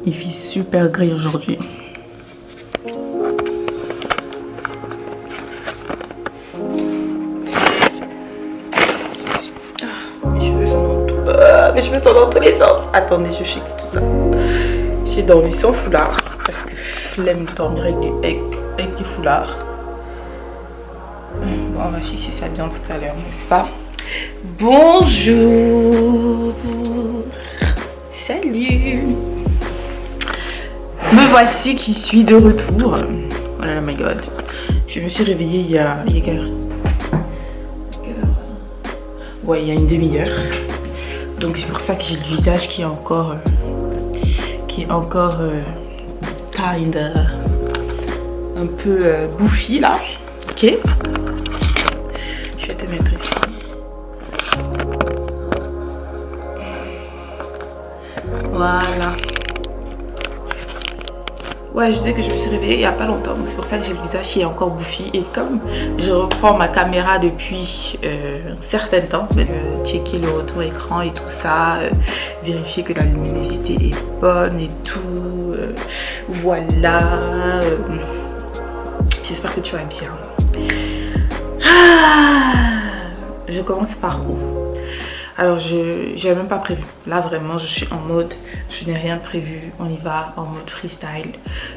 Il fait super gris aujourd'hui. Mes cheveux sont dans tous les sens. Attendez, je fixe tout ça. J'ai dormi sans foulard parce que flemme de dormir avec du foulard. Bon, on va fixer ça bien tout à l'heure, n'est-ce pas? Bonjour. Salut. Me voici qui suis de retour. Oh là là, my god. Je me suis réveillée il y a quelle heure? Ouais, il y a une demi-heure. Donc c'est pour ça que j'ai le visage qui est encore kind un peu bouffi là. Ok. Je vais te mettre ici. Voilà. Ouais, je disais que je me suis réveillée il n'y a pas longtemps, donc c'est pour ça que j'ai le visage qui est encore bouffi. Et comme je reprends ma caméra depuis un certain temps, checker le retour écran et tout ça, vérifier que la luminosité est bonne et tout, voilà. J'espère que tu vas bien. Je commence par où? Alors j'avais même pas prévu. Là vraiment je suis en mode, je n'ai rien prévu. On y va en mode freestyle.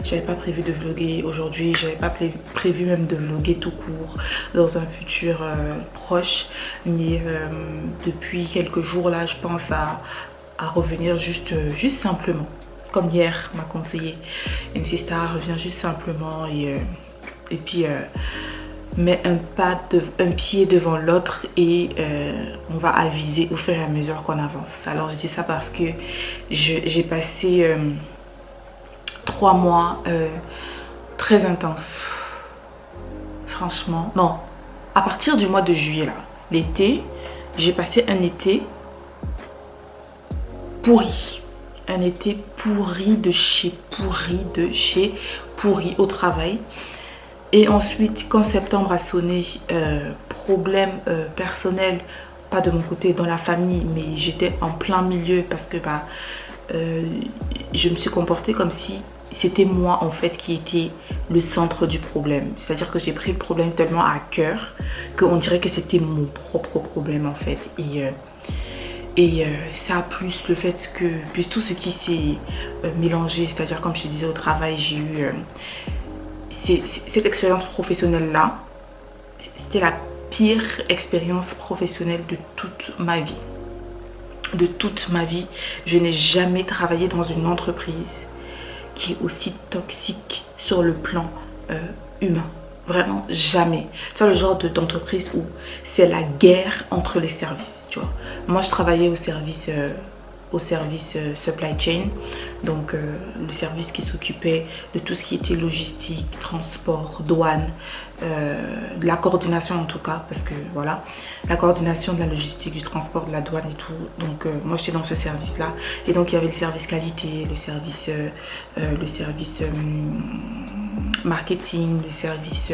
J'avais pas prévu de vlogger aujourd'hui. J'avais pas prévu même de vlogger tout court dans un futur proche. Mais depuis quelques jours là, je pense à revenir juste simplement. Comme hier m'a conseillé. MC Star, revient juste simplement et puis met un pied devant l'autre et on va aviser au fur et à mesure qu'on avance. Alors je dis ça parce que j'ai passé 3 mois très intenses. Franchement, non, à partir du mois de juillet là, l'été, j'ai passé un été pourri. Un été pourri de chez pourri au travail. Et ensuite, quand septembre a sonné, problème personnel, pas de mon côté, dans la famille, mais j'étais en plein milieu parce que je me suis comportée comme si c'était moi en fait qui était le centre du problème. C'est-à-dire que j'ai pris le problème tellement à cœur qu'on dirait que c'était mon propre problème en fait. Et ça plus le fait que, plus tout ce qui s'est mélangé, c'est-à-dire comme je te disais au travail, j'ai eu... cette expérience professionnelle là, c'était la pire expérience professionnelle de toute ma vie. De toute ma vie, je n'ai jamais travaillé dans une entreprise qui est aussi toxique sur le plan humain. Vraiment jamais. C'est le genre d'entreprise où c'est la guerre entre les services, tu vois. Moi, je travaillais au service supply chain, donc le service qui s'occupait de tout ce qui était logistique, transport, douane, de la coordination en tout cas, parce que voilà, la coordination de la logistique, du transport, de la douane et tout. Donc moi j'étais dans ce service là, et donc il y avait le service qualité, le service marketing, le service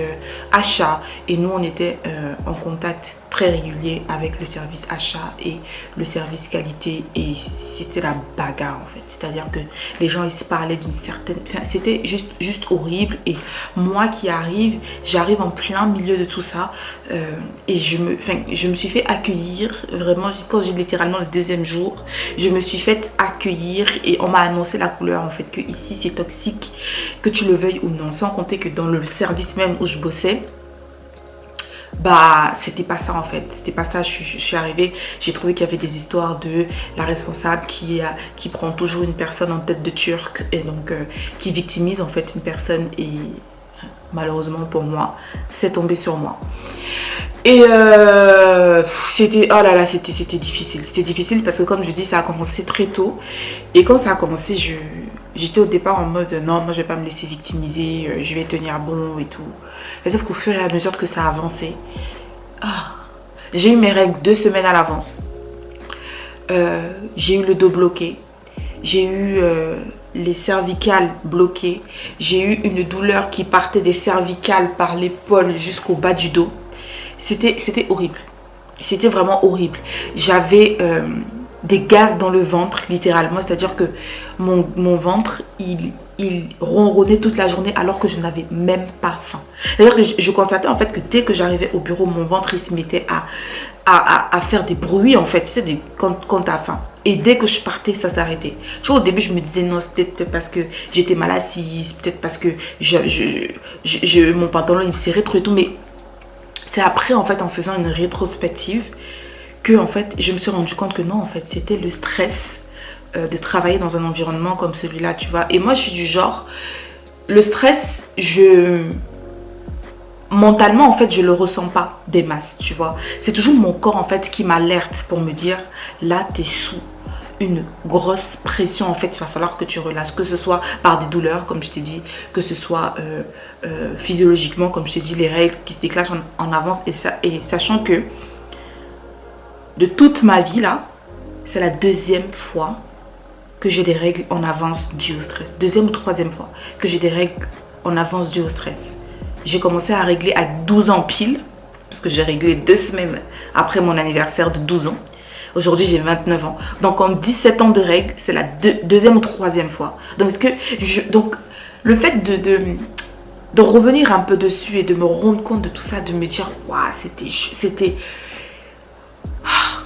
achat, et nous on était en contact très régulier avec le service achat et le service qualité, et c'était la bagarre en fait. C'est à dire que les gens ils se parlaient d'une certaine, enfin, c'était juste horrible. Et moi qui j'arrive en plein milieu de tout ça, et je me suis fait accueillir vraiment. Quand j'ai littéralement le deuxième jour, je me suis fait accueillir et on m'a annoncé la couleur en fait, que ici c'est toxique, que tu le veuilles ou non. Sans compter que dans le service même où je bossais, bah c'était pas ça en fait, c'était pas ça. Je suis arrivée, j'ai trouvé qu'il y avait des histoires de la responsable qui prend toujours une personne en tête de turc, et donc qui victimise en fait une personne, et malheureusement pour moi c'est tombé sur moi. Et c'était, oh là là, c'était difficile parce que comme je dis, ça a commencé très tôt. Et quand ça a commencé, j'étais au départ en mode non, moi je vais pas me laisser victimiser, je vais tenir bon et tout. Mais sauf qu'au fur et à mesure que ça a avancé, j'ai eu mes règles 2 semaines à l'avance. J'ai eu le dos bloqué, j'ai eu les cervicales bloquées, j'ai eu une douleur qui partait des cervicales par l'épaule jusqu'au bas du dos. C'était horrible, c'était vraiment horrible. J'avais des gaz dans le ventre, littéralement. C'est-à-dire que mon ventre, il ronronnait toute la journée alors que je n'avais même pas faim. C'est-à-dire que je constatais en fait que dès que j'arrivais au bureau, mon ventre, il se mettait à faire des bruits en fait, tu sais, quand tu as faim. Et dès que je partais, ça s'arrêtait. Tu vois, au début, je me disais non, c'était peut-être parce que j'étais mal assise, peut-être parce que mon pantalon, il me serrait trop et tout. Mais c'est après, en fait, en faisant une rétrospective, que en fait, je me suis rendu compte que non, en fait, c'était le stress de travailler dans un environnement comme celui-là, tu vois. Et moi, je suis du genre, le stress, mentalement, en fait, je le ressens pas des masses, tu vois. C'est toujours mon corps, en fait, qui m'alerte pour me dire, là, tu es sous une grosse pression, en fait, il va falloir que tu relâches, que ce soit par des douleurs, comme je t'ai dit, que ce soit physiologiquement, comme je t'ai dit, les règles qui se déclenchent en avance, et sachant que de toute ma vie, là, c'est la deuxième fois que j'ai des règles en avance dues au stress. Deuxième ou troisième fois que j'ai des règles en avance dues au stress. J'ai commencé à régler à 12 ans pile, parce que j'ai réglé 2 semaines après mon anniversaire de 12 ans. Aujourd'hui, j'ai 29 ans. Donc, en 17 ans de règles, c'est la deuxième ou troisième fois. Donc, le fait de revenir un peu dessus et de me rendre compte de tout ça, de me dire, waouh, c'était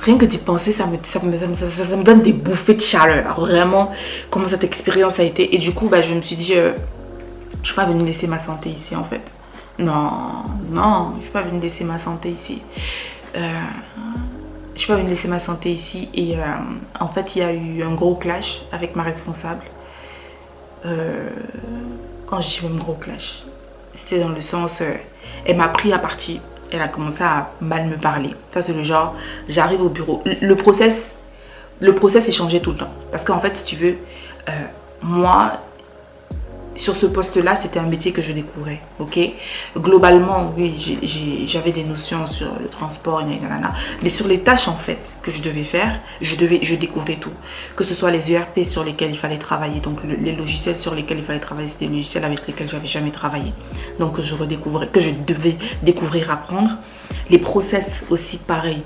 rien que d'y penser, ça me donne des bouffées de chaleur. Vraiment, comment cette expérience a été. Et du coup, bah, je me suis dit, je ne suis pas venue laisser ma santé ici, en fait. Non, non, je ne suis pas venue laisser ma santé ici. Je ne suis pas venue laisser ma santé ici. Et en fait, il y a eu un gros clash avec ma responsable. Quand je dis même gros clash, c'était dans le sens, elle m'a pris à partie. Elle a commencé à mal me parler. Ça, c'est le genre, j'arrive au bureau. Le process est changé tout le temps. Parce qu'en fait, si tu veux, moi, sur ce poste-là, c'était un métier que je découvrais. Ok, globalement, oui, j'avais des notions sur le transport, mais sur les tâches, en fait, que je devais faire, je découvrais tout. Que ce soit les ERP sur lesquels il fallait travailler, donc les logiciels sur lesquels il fallait travailler, c'était des logiciels avec lesquels je n'avais jamais travaillé. Donc, que je devais découvrir, apprendre. Les process aussi, pareil.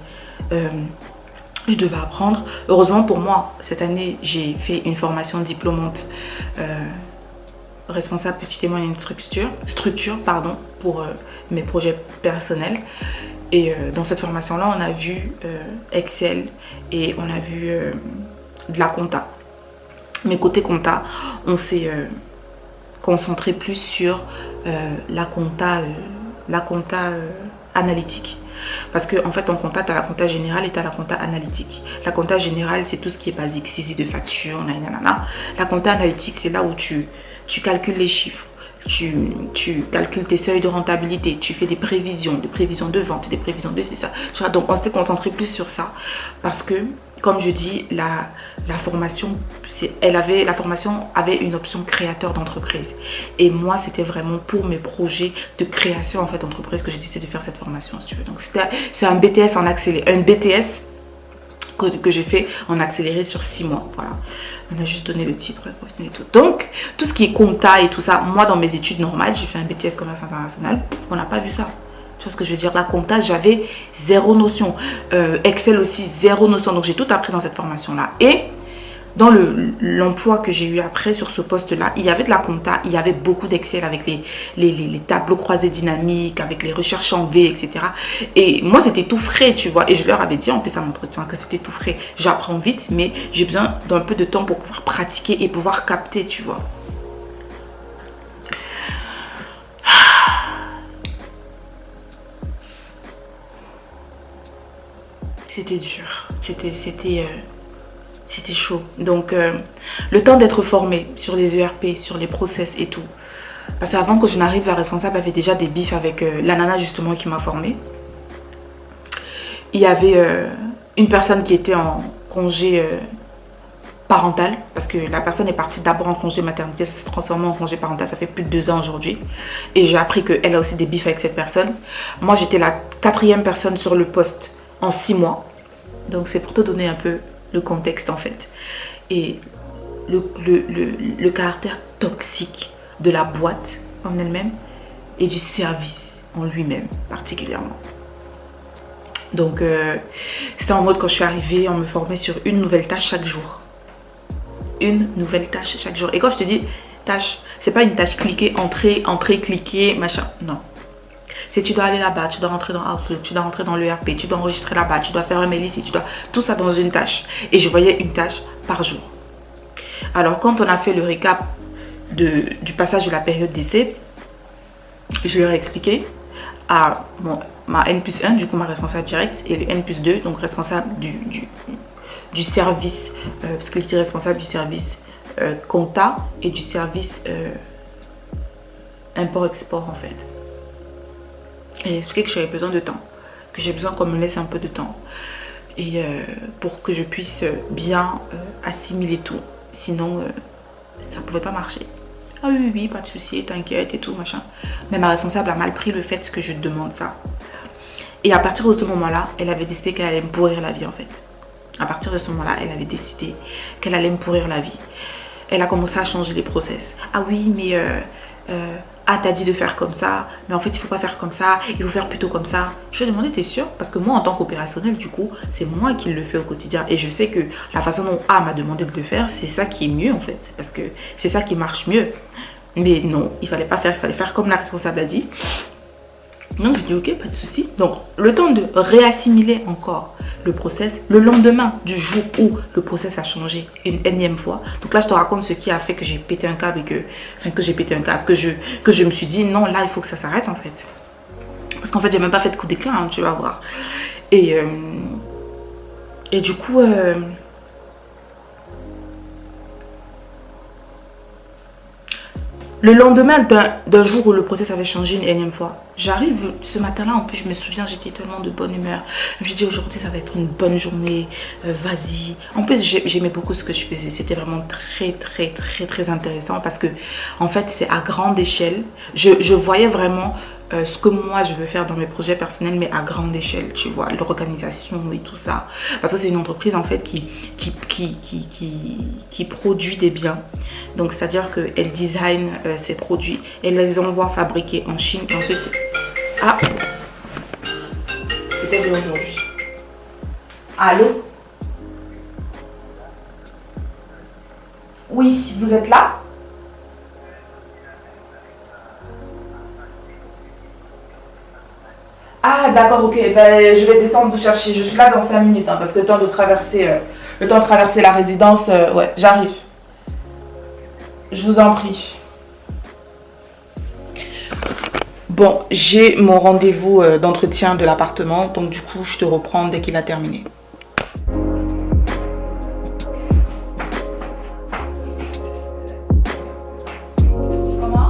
Je devais apprendre. Heureusement pour moi, cette année, j'ai fait une formation diplômante responsable petite et moyenne structure pour mes projets personnels. Et dans cette formation-là, on a vu Excel et on a vu de la compta. Mais côté compta, on s'est concentré plus sur la compta analytique. Parce qu'en fait, en compta, tu as la compta générale et tu as la compta analytique. La compta générale, c'est tout ce qui est basique, saisie de facture, nanana. La compta analytique, c'est là où tu calcules les chiffres, tu calcules tes seuils de rentabilité, tu fais des prévisions de vente, des prévisions de c'est ça. Donc, on s'était concentré plus sur ça parce que, comme je dis, la formation avait une option créateur d'entreprise. Et moi, c'était vraiment pour mes projets de création en fait d'entreprise que j'ai décidé de faire cette formation, si tu veux. Donc, c'est un BTS en accéléré, un BTS que j'ai fait en accéléré sur 6 mois. Voilà. On a juste donné le titre et tout. Donc, tout ce qui est compta et tout ça, moi, dans mes études normales, j'ai fait un BTS commerce international. On n'a pas vu ça. Tu vois ce que je veux dire? La compta, j'avais zéro notion. Excel aussi, zéro notion. Donc, j'ai tout appris dans cette formation-là. Et dans l'emploi que j'ai eu après sur ce poste-là, il y avait de la compta, il y avait beaucoup d'Excel avec les tableaux croisés dynamiques, avec les recherches en V, etc. Et moi, c'était tout frais, tu vois. Et je leur avais dit en plus à l'entretien que c'était tout frais. J'apprends vite, mais j'ai besoin d'un peu de temps pour pouvoir pratiquer et pouvoir capter, tu vois. C'était dur. C'était chaud. Donc, le temps d'être formée sur les ERP, sur les process et tout. Parce qu'avant que je n'arrive, la responsable avait déjà des bifs avec la nana justement qui m'a formée. Il y avait une personne qui était en congé parental. Parce que la personne est partie d'abord en congé maternité, ça s'est transformé en congé parental, ça fait plus de 2 ans aujourd'hui. Et j'ai appris qu'elle a aussi des bifs avec cette personne. Moi, j'étais la 4e personne sur le poste en 6 mois. Donc, c'est pour te donner un peu le contexte en fait. Et le caractère toxique de la boîte en elle-même et du service en lui-même particulièrement. Donc c'était en mode, quand je suis arrivée, on me formait sur une nouvelle tâche chaque jour. Une nouvelle tâche chaque jour. Et quand je te dis tâche, c'est pas une tâche cliquer, entrer, cliquer, machin. Non. C'est tu dois aller là-bas, tu dois rentrer dans Outlook, tu dois rentrer dans l'ERP, tu dois enregistrer là-bas, tu dois faire un mail ici, tu dois... Tout ça dans une tâche. Et je voyais une tâche par jour. Alors quand on a fait le récap du passage de la période d'essai, je leur ai expliqué à ma N+1, du coup ma responsable directe, et le N+2, donc responsable du service, parce qu'il était responsable du service compta et du service import-export en fait. Et expliqué que j'avais besoin de temps, que j'ai besoin qu'on me laisse un peu de temps, et pour que je puisse bien assimiler tout, sinon ça pouvait pas marcher. Ah oui, oui, pas de souci, t'inquiète et tout, machin. Mais ma responsable a mal pris le fait que je demande ça. Et à partir de ce moment-là, elle avait décidé qu'elle allait me pourrir la vie en fait. À partir de ce moment-là, elle avait décidé qu'elle allait me pourrir la vie. Elle a commencé à changer les process. Ah oui, mais t'as dit de faire comme ça, mais en fait il faut pas faire comme ça, il faut faire plutôt comme ça. Je lui ai demandé, t'es sûr? Parce que moi en tant qu'opérationnel, du coup, c'est moi qui le fais au quotidien. Et je sais que la façon dont A m'a demandé de le faire, c'est ça qui est mieux en fait. Parce que c'est ça qui marche mieux. Mais non, il fallait pas faire, il fallait faire comme la responsable a dit. Donc j'ai dit ok, pas de souci. Donc le temps de réassimiler encore le process, le lendemain du jour où le process a changé une énième fois. Donc là je te raconte ce qui a fait que j'ai pété un câble et que j'ai pété un câble, que je me suis dit non, là il faut que ça s'arrête en fait. Parce qu'en fait j'ai même pas fait de coup d'éclat, hein, tu vas voir. Et du coup le lendemain d'un jour où le process avait changé une énième fois, j'arrive ce matin-là, en plus je me souviens, j'étais tellement de bonne humeur. Je me suis dit aujourd'hui ça va être une bonne journée, vas-y. En plus j'aimais beaucoup ce que je faisais, c'était vraiment très intéressant parce que en fait c'est à grande échelle. Je voyais vraiment ce que moi je veux faire dans mes projets personnels, mais à grande échelle, tu vois, l'organisation et tout ça. Parce que c'est une entreprise en fait qui produit des biens. Donc c'est à dire qu'elle design ses produits, elle les envoie fabriquer en Chine et ensuite... Ah, c'était bien aujourd'hui. Allô? Oui, vous êtes là? Ah d'accord, ok, ben, je vais descendre vous chercher, je suis là dans 5 minutes, hein, parce que le temps de traverser la résidence, ouais, j'arrive. Je vous en prie. Bon, j'ai mon rendez-vous d'entretien de l'appartement, donc du coup, je te reprends dès qu'il a terminé. Comment?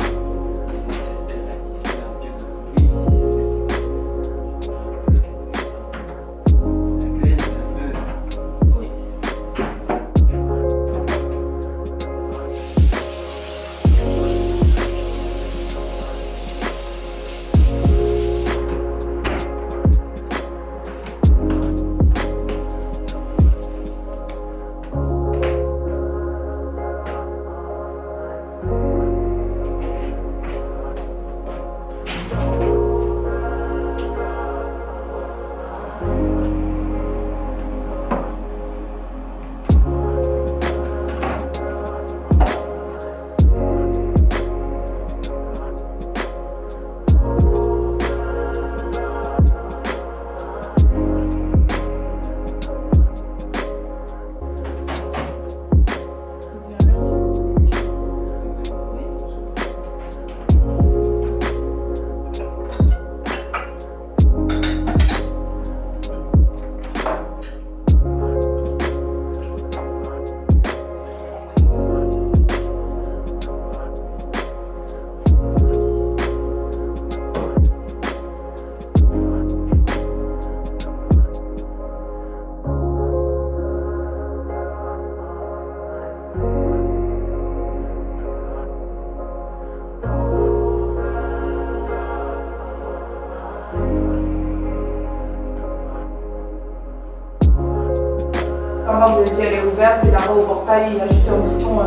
Quand vous avez vu, elle est ouverte et là-bas au portail, il y a juste un bouton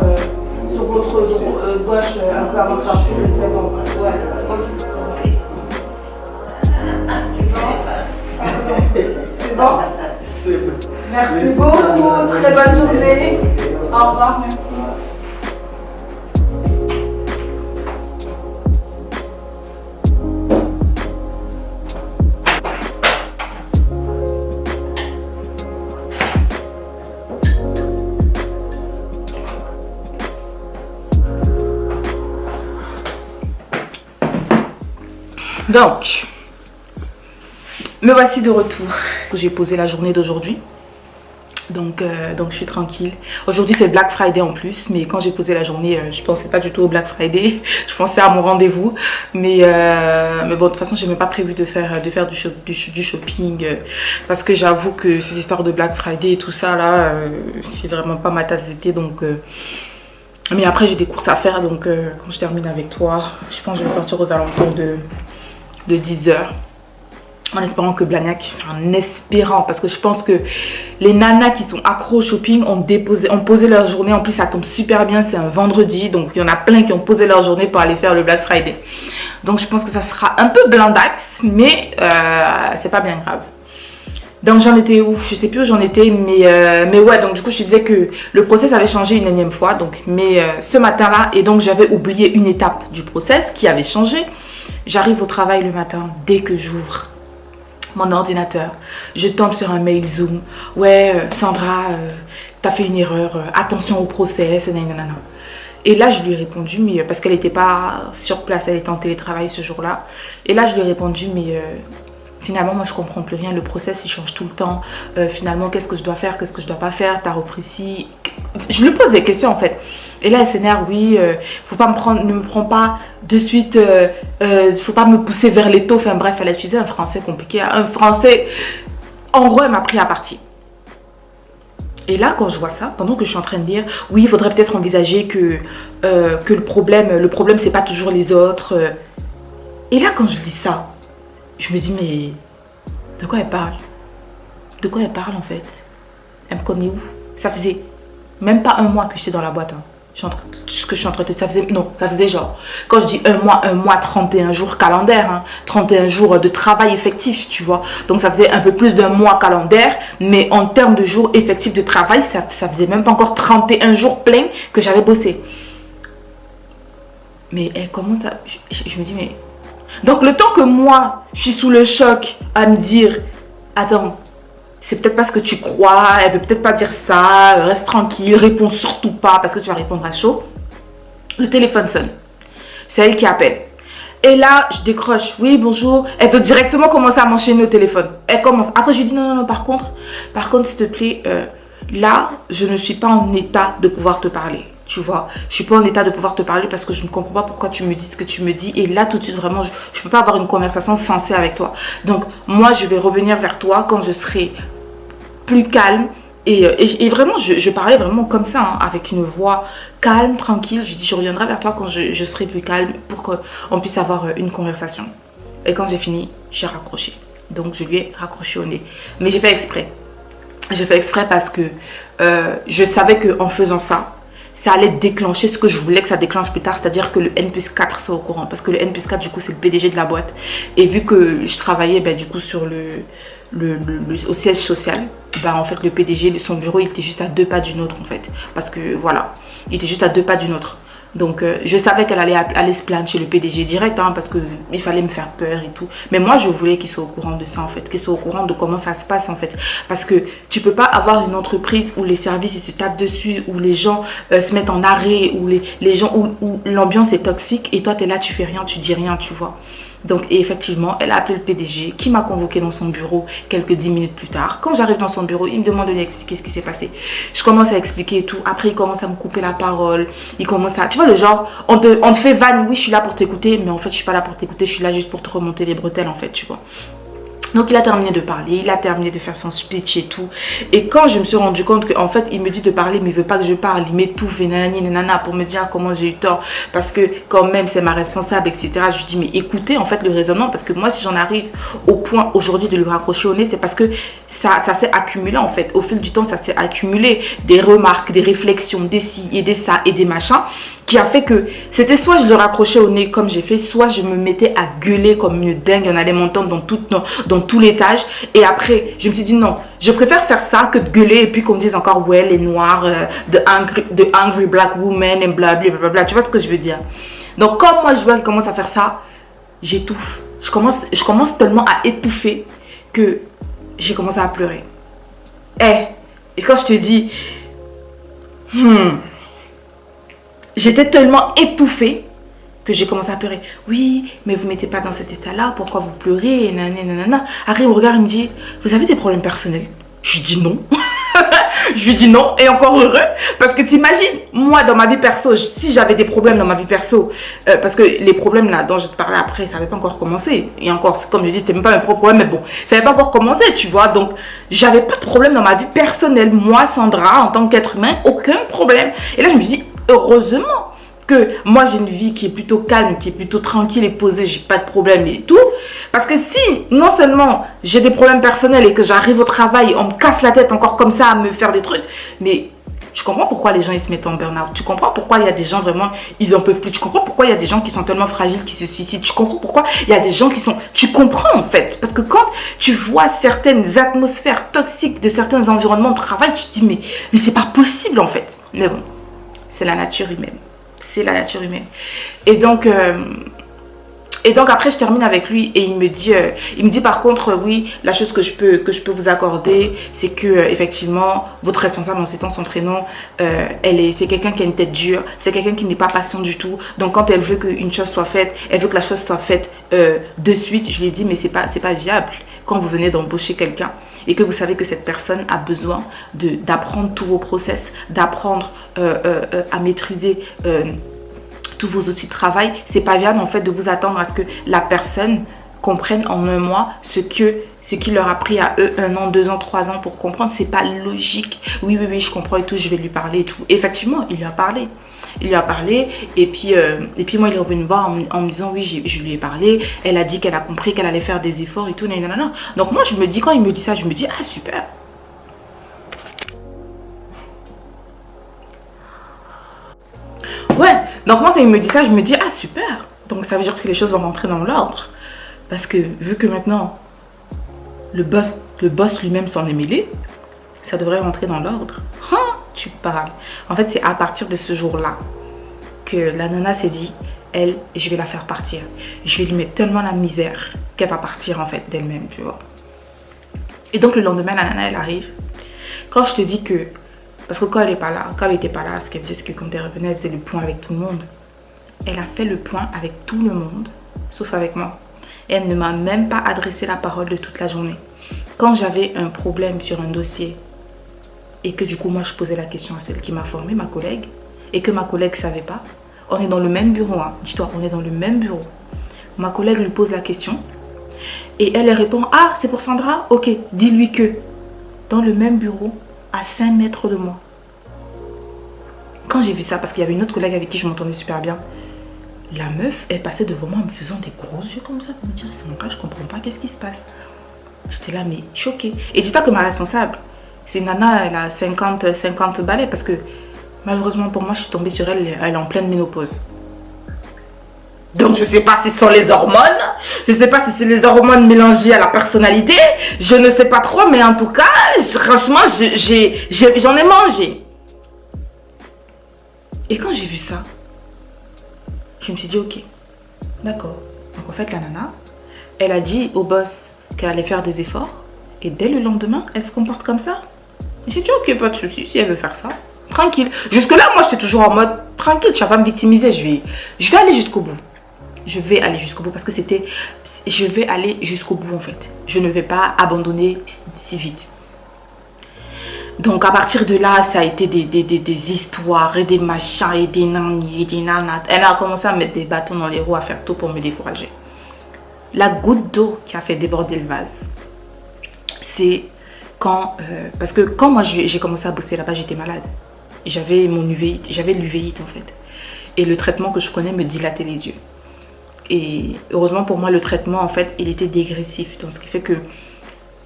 sur votre gauche, un peu avant de sortir, c'est bon. Ouais, ok. C'est bon? C'est bon. Merci beaucoup. Très bonne journée. Au revoir. Merci. Donc, me voici de retour. J'ai posé la journée d'aujourd'hui. Donc je suis tranquille. Aujourd'hui c'est Black Friday en plus. Mais quand j'ai posé la journée, je pensais pas du tout au Black Friday. Je pensais à mon rendez-vous. Mais bon, de toute façon, j'ai même pas prévu de faire du shopping. Parce que j'avoue que ces histoires de Black Friday et tout ça là, c'est vraiment pas ma tasse de thé. Donc... mais après j'ai des courses à faire. Donc quand je termine avec toi, je pense que je vais sortir aux alentours de 10 h, en espérant que Blagnac, en espérant, parce que je pense que les nanas qui sont accros au shopping ont posé leur journée. En plus ça tombe super bien, c'est un vendredi, donc il y en a plein qui ont posé leur journée pour aller faire le Black Friday. Donc je pense que ça sera un peu blindax, mais c'est pas bien grave. Donc j'en étais où? Je sais plus où j'en étais, mais ouais, donc du coup je te disais que le process avait changé une énième fois, donc mais ce matin là, et donc j'avais oublié une étape du process qui avait changé. J'arrive au travail le matin, dès que j'ouvre mon ordinateur, je tombe sur un mail Zoom. Ouais, Sandra, t'as fait une erreur, attention au process, nanana. Et là, je lui ai répondu, mais parce qu'elle n'était pas sur place, elle était en télétravail ce jour-là. Et là, je lui ai répondu, mais finalement, moi, je comprends plus rien. Le process, il change tout le temps. Finalement, qu'est-ce que je dois faire, qu'est-ce que je dois pas faire? T'as repris ici. Je lui pose des questions, en fait. Et là, elle s'énerve, oui, faut pas me prendre, ne me prends pas de suite, faut pas me pousser vers l'étau. Enfin bref, elle a utilisé un français compliqué, un français, en gros, elle m'a pris à partie. Et là, quand je vois ça, pendant que je suis en train de dire, oui, il faudrait peut-être envisager que le problème, c'est pas toujours les autres. Et là, quand je lis ça, je me dis, mais de quoi elle parle? De quoi elle parle, en fait? Elle me connaît où? Ça faisait même pas un mois que j'étais dans la boîte, hein. Ce que je suis en train de dire, ça faisait genre, quand je dis un mois, 31 jours calendaires, hein, 31 jours de travail effectif, tu vois. Donc ça faisait un peu plus d'un mois calendaire, mais en termes de jours effectifs de travail, ça faisait même pas encore 31 jours pleins que j'avais bossé. Mais elle commence à... Je me dis, mais... Donc le temps que moi, je suis sous le choc à me dire, attends, c'est peut-être pas ce que tu crois, elle veut peut-être pas dire ça, reste tranquille, réponds surtout pas parce que tu vas répondre à chaud. Le téléphone sonne. C'est elle qui appelle. Et là, je décroche. Oui, bonjour. Elle veut directement commencer à m'enchaîner au téléphone. Elle commence. Après, je lui dis non, par contre, s'il te plaît, là, je ne suis pas en état de pouvoir te parler. Tu vois, je suis pas en état de pouvoir te parler parce que je ne comprends pas pourquoi tu me dis ce que tu me dis. Et là, tout de suite, vraiment, je ne peux pas avoir une conversation sensée avec toi. Donc, moi, je vais revenir vers toi quand je serai plus calme. Et vraiment, je parlais vraiment comme ça, hein, avec une voix calme, tranquille. Je dis, je reviendrai vers toi quand je serai plus calme pour qu'on puisse avoir une conversation. Et quand j'ai fini, j'ai raccroché. Donc, je lui ai raccroché au nez. Mais j'ai fait exprès. J'ai fait exprès parce que je savais qu'en faisant ça, ça allait déclencher ce que je voulais que ça déclenche plus tard, c'est-à-dire que le N+4 soit au courant. Parce que le N+4, du coup, c'est le PDG de la boîte. Et vu que je travaillais, ben, du coup, sur au siège social, ben, en fait, le PDG, son bureau, il était juste à 2 pas d'une autre, en fait. Parce que, voilà, il était juste à 2 pas d'une autre. Donc, je savais qu'elle allait aller se plaindre chez le PDG direct, hein, parce qu'il fallait me faire peur et tout. Mais moi, je voulais qu'il soit au courant de ça, en fait. Qu'il soit au courant de comment ça se passe, en fait. Parce que tu peux pas avoir une entreprise où les services, ils se tapent dessus, où les gens se mettent en arrêt, où les gens, où l'ambiance est toxique. Et toi, tu es là, tu fais rien, tu dis rien, tu vois. Donc, et effectivement, elle a appelé le PDG qui m'a convoqué dans son bureau quelques 10 minutes plus tard. Quand j'arrive dans son bureau, il me demande de lui expliquer ce qui s'est passé. Je commence à expliquer et tout. Après, il commence à me couper la parole. Il commence à... Tu vois le genre, on te fait vanne, oui, je suis là pour t'écouter, mais en fait, je suis pas là pour t'écouter, je suis là juste pour te remonter les bretelles, en fait, tu vois. Donc il a terminé de parler, il a terminé de faire son speech et tout. Et quand je me suis rendu compte qu'en fait il me dit de parler mais il veut pas que je parle, il m'étouffe et nanani nanana pour me dire comment j'ai eu tort. Parce que quand même c'est ma responsable, etc. Je lui dis mais écoutez en fait le raisonnement, parce que moi si j'en arrive au point aujourd'hui de lui raccrocher au nez, c'est parce que ça s'est accumulé en fait. Au fil du temps, ça s'est accumulé. Des remarques, des réflexions, des ci et des ça et des machins. Qui a fait que c'était soit je le raccrochais au nez comme j'ai fait, soit je me mettais à gueuler comme une dingue. On allait m'entendre dans tout l'étage. Et après, je me suis dit non, je préfère faire ça que de gueuler et puis qu'on me dise encore ouais, les noirs, the angry black woman et blablabla. Tu vois ce que je veux dire? Donc, comme moi je vois qu'il commence à faire ça, j'étouffe. Je commence tellement à étouffer que j'ai commencé à pleurer. Et quand je te dis, j'étais tellement étouffée que j'ai commencé à pleurer. Oui, mais vous ne mettez pas dans cet état-là, pourquoi vous pleurez? Nanana. Après, il me regarde, il me dit, vous avez des problèmes personnels? Je lui dis non. Je lui dis non, et encore heureux. Parce que t'imagines, moi dans ma vie perso, si j'avais des problèmes dans ma vie perso, parce que les problèmes là dont je te parlais après, ça n'avait pas encore commencé. Et encore, comme je dis, c'était même pas mes propres problèmes, mais bon, ça n'avait pas encore commencé, tu vois. Donc, j'avais pas de problème dans ma vie personnelle. Moi, Sandra, en tant qu'être humain, aucun problème. Et là, je me dis, heureusement que moi j'ai une vie qui est plutôt calme, qui est plutôt tranquille et posée, j'ai pas de problème et tout. Parce que si non seulement j'ai des problèmes personnels et que j'arrive au travail, on me casse la tête encore comme ça à me faire des trucs, mais je comprends pourquoi les gens ils se mettent en burn-out. Tu comprends pourquoi il y a des gens vraiment, ils en peuvent plus. Tu comprends pourquoi il y a des gens qui sont tellement fragiles qui se suicident. Tu comprends pourquoi il y a des gens qui sont... Tu comprends en fait. Parce que quand tu vois certaines atmosphères toxiques de certains environnements de travail, tu te dis mais c'est pas possible en fait. Mais bon, c'est la nature humaine. C'est la nature humaine. Et donc après je termine avec lui et il me dit par contre oui, la chose que je peux vous accorder, c'est que effectivement votre responsable, en citant son prénom, c'est quelqu'un qui a une tête dure, c'est quelqu'un qui n'est pas patient du tout. Donc quand elle veut qu'une chose soit faite, elle veut que la chose soit faite de suite. Je lui ai dit mais c'est pas viable quand vous venez d'embaucher quelqu'un et que vous savez que cette personne a besoin d'apprendre tous vos process, d'apprendre à maîtriser tous vos outils de travail. C'est pas viable en fait de vous attendre à ce que la personne comprenne en un mois ce qui leur a pris à eux 1 an, 2 ans, 3 ans pour comprendre. C'est pas logique. Oui, je comprends et tout, je vais lui parler et tout. Et effectivement, il lui a parlé. Il lui a parlé et puis moi il est revenu me voir en me disant oui, je lui ai parlé, elle a dit qu'elle a compris qu'elle allait faire des efforts et tout, nanana. Donc moi je me dis, quand il me dit ça, je me dis ah super. Ouais, donc moi quand il me dit ça, je me dis ah super. Donc ça veut dire que les choses vont rentrer dans l'ordre. Parce que vu que maintenant le boss lui-même s'en est mêlé, ça devrait rentrer dans l'ordre. Tu parles. En fait, c'est à partir de ce jour-là que la nana s'est dit, elle, je vais la faire partir. Je vais lui mettre tellement la misère qu'elle va partir en fait d'elle-même, tu vois. Et donc le lendemain, la nana, elle arrive. Quand je te dis que, parce que quand elle n'était pas là, ce qu'elle faisait, c'est que quand elle revenait, elle faisait le point avec tout le monde. Elle a fait le point avec tout le monde, sauf avec moi. Et elle ne m'a même pas adressé la parole de toute la journée. Quand j'avais un problème sur un dossier, et que du coup moi je posais la question à celle qui m'a formée, ma collègue, et que ma collègue ne savait pas, on est dans le même bureau, hein. Dis-toi, on est dans le même bureau. Ma collègue lui pose la question, et elle répond, ah c'est pour Sandra, ok, dis-lui que, dans le même bureau, à 5 mètres de moi. Quand j'ai vu ça, parce qu'il y avait une autre collègue avec qui je m'entendais super bien, la meuf, elle passait devant moi en me faisant des gros yeux comme ça, pour me dire, Sandra, je comprends pas, qu'est-ce qui se passe? J'étais là, mais choquée. Et dis-toi que ma responsable, c'est une nana, elle a 50 balais parce que malheureusement pour moi, je suis tombée sur elle, elle est en pleine ménopause. Donc je sais pas si ce sont les hormones, je sais pas si c'est les hormones mélangées à la personnalité, je ne sais pas trop, mais en tout cas, franchement, j'en ai mangé. Et quand j'ai vu ça, je me suis dit ok, d'accord. Donc en fait la nana, elle a dit au boss qu'elle allait faire des efforts et dès le lendemain, elle se comporte comme ça. J'ai dit ok, pas de souci, si elle veut faire ça, tranquille. Jusque là, moi j'étais toujours en mode tranquille, tu vas pas me victimiser, je vais aller jusqu'au bout. Je vais aller jusqu'au bout parce que je vais aller jusqu'au bout en fait. Je ne vais pas abandonner si vite. Donc à partir de là, ça a été des histoires et des machins et des nanani et des nanas. Elle a commencé à mettre des bâtons dans les roues, à faire tout pour me décourager. La goutte d'eau qui a fait déborder le vase, c'est quand... parce que quand moi j'ai commencé à bosser là-bas, j'étais malade. J'avais mon uveit, j'avais l'uvéite en fait. Et le traitement que je connais me dilatait les yeux. Et heureusement pour moi, le traitement en fait, il était dégressif. Donc ce qui fait que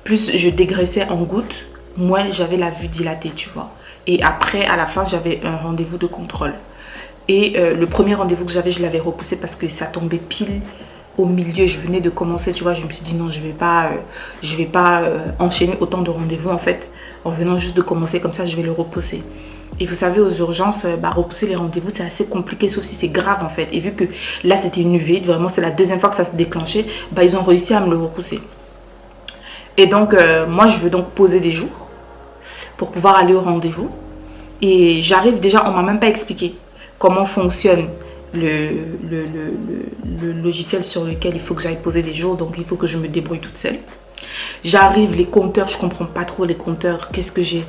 plus je dégraissais en gouttes, moins j'avais la vue dilatée, tu vois. Et après, à la fin, j'avais un rendez-vous de contrôle. Et le premier rendez-vous que j'avais, je l'avais repoussé parce que ça tombait pile au milieu. Je venais de commencer, tu vois. Je me suis dit non, je vais pas enchaîner autant de rendez-vous en fait. En venant juste de commencer comme ça, je vais le repousser. Et vous savez, aux urgences, repousser les rendez-vous, c'est assez compliqué, sauf si c'est grave en fait. Et vu que là, c'était une UV, vraiment, c'est la deuxième fois que ça se déclenchait, ils ont réussi à me le repousser. Et donc, moi, je veux donc poser des jours pour pouvoir aller au rendez-vous. Et j'arrive déjà, on m'a même pas expliqué comment fonctionne le logiciel sur lequel il faut que j'aille poser des jours. Donc, il faut que je me débrouille toute seule. J'arrive, les compteurs, je comprends pas trop les compteurs. Qu'est-ce que j'ai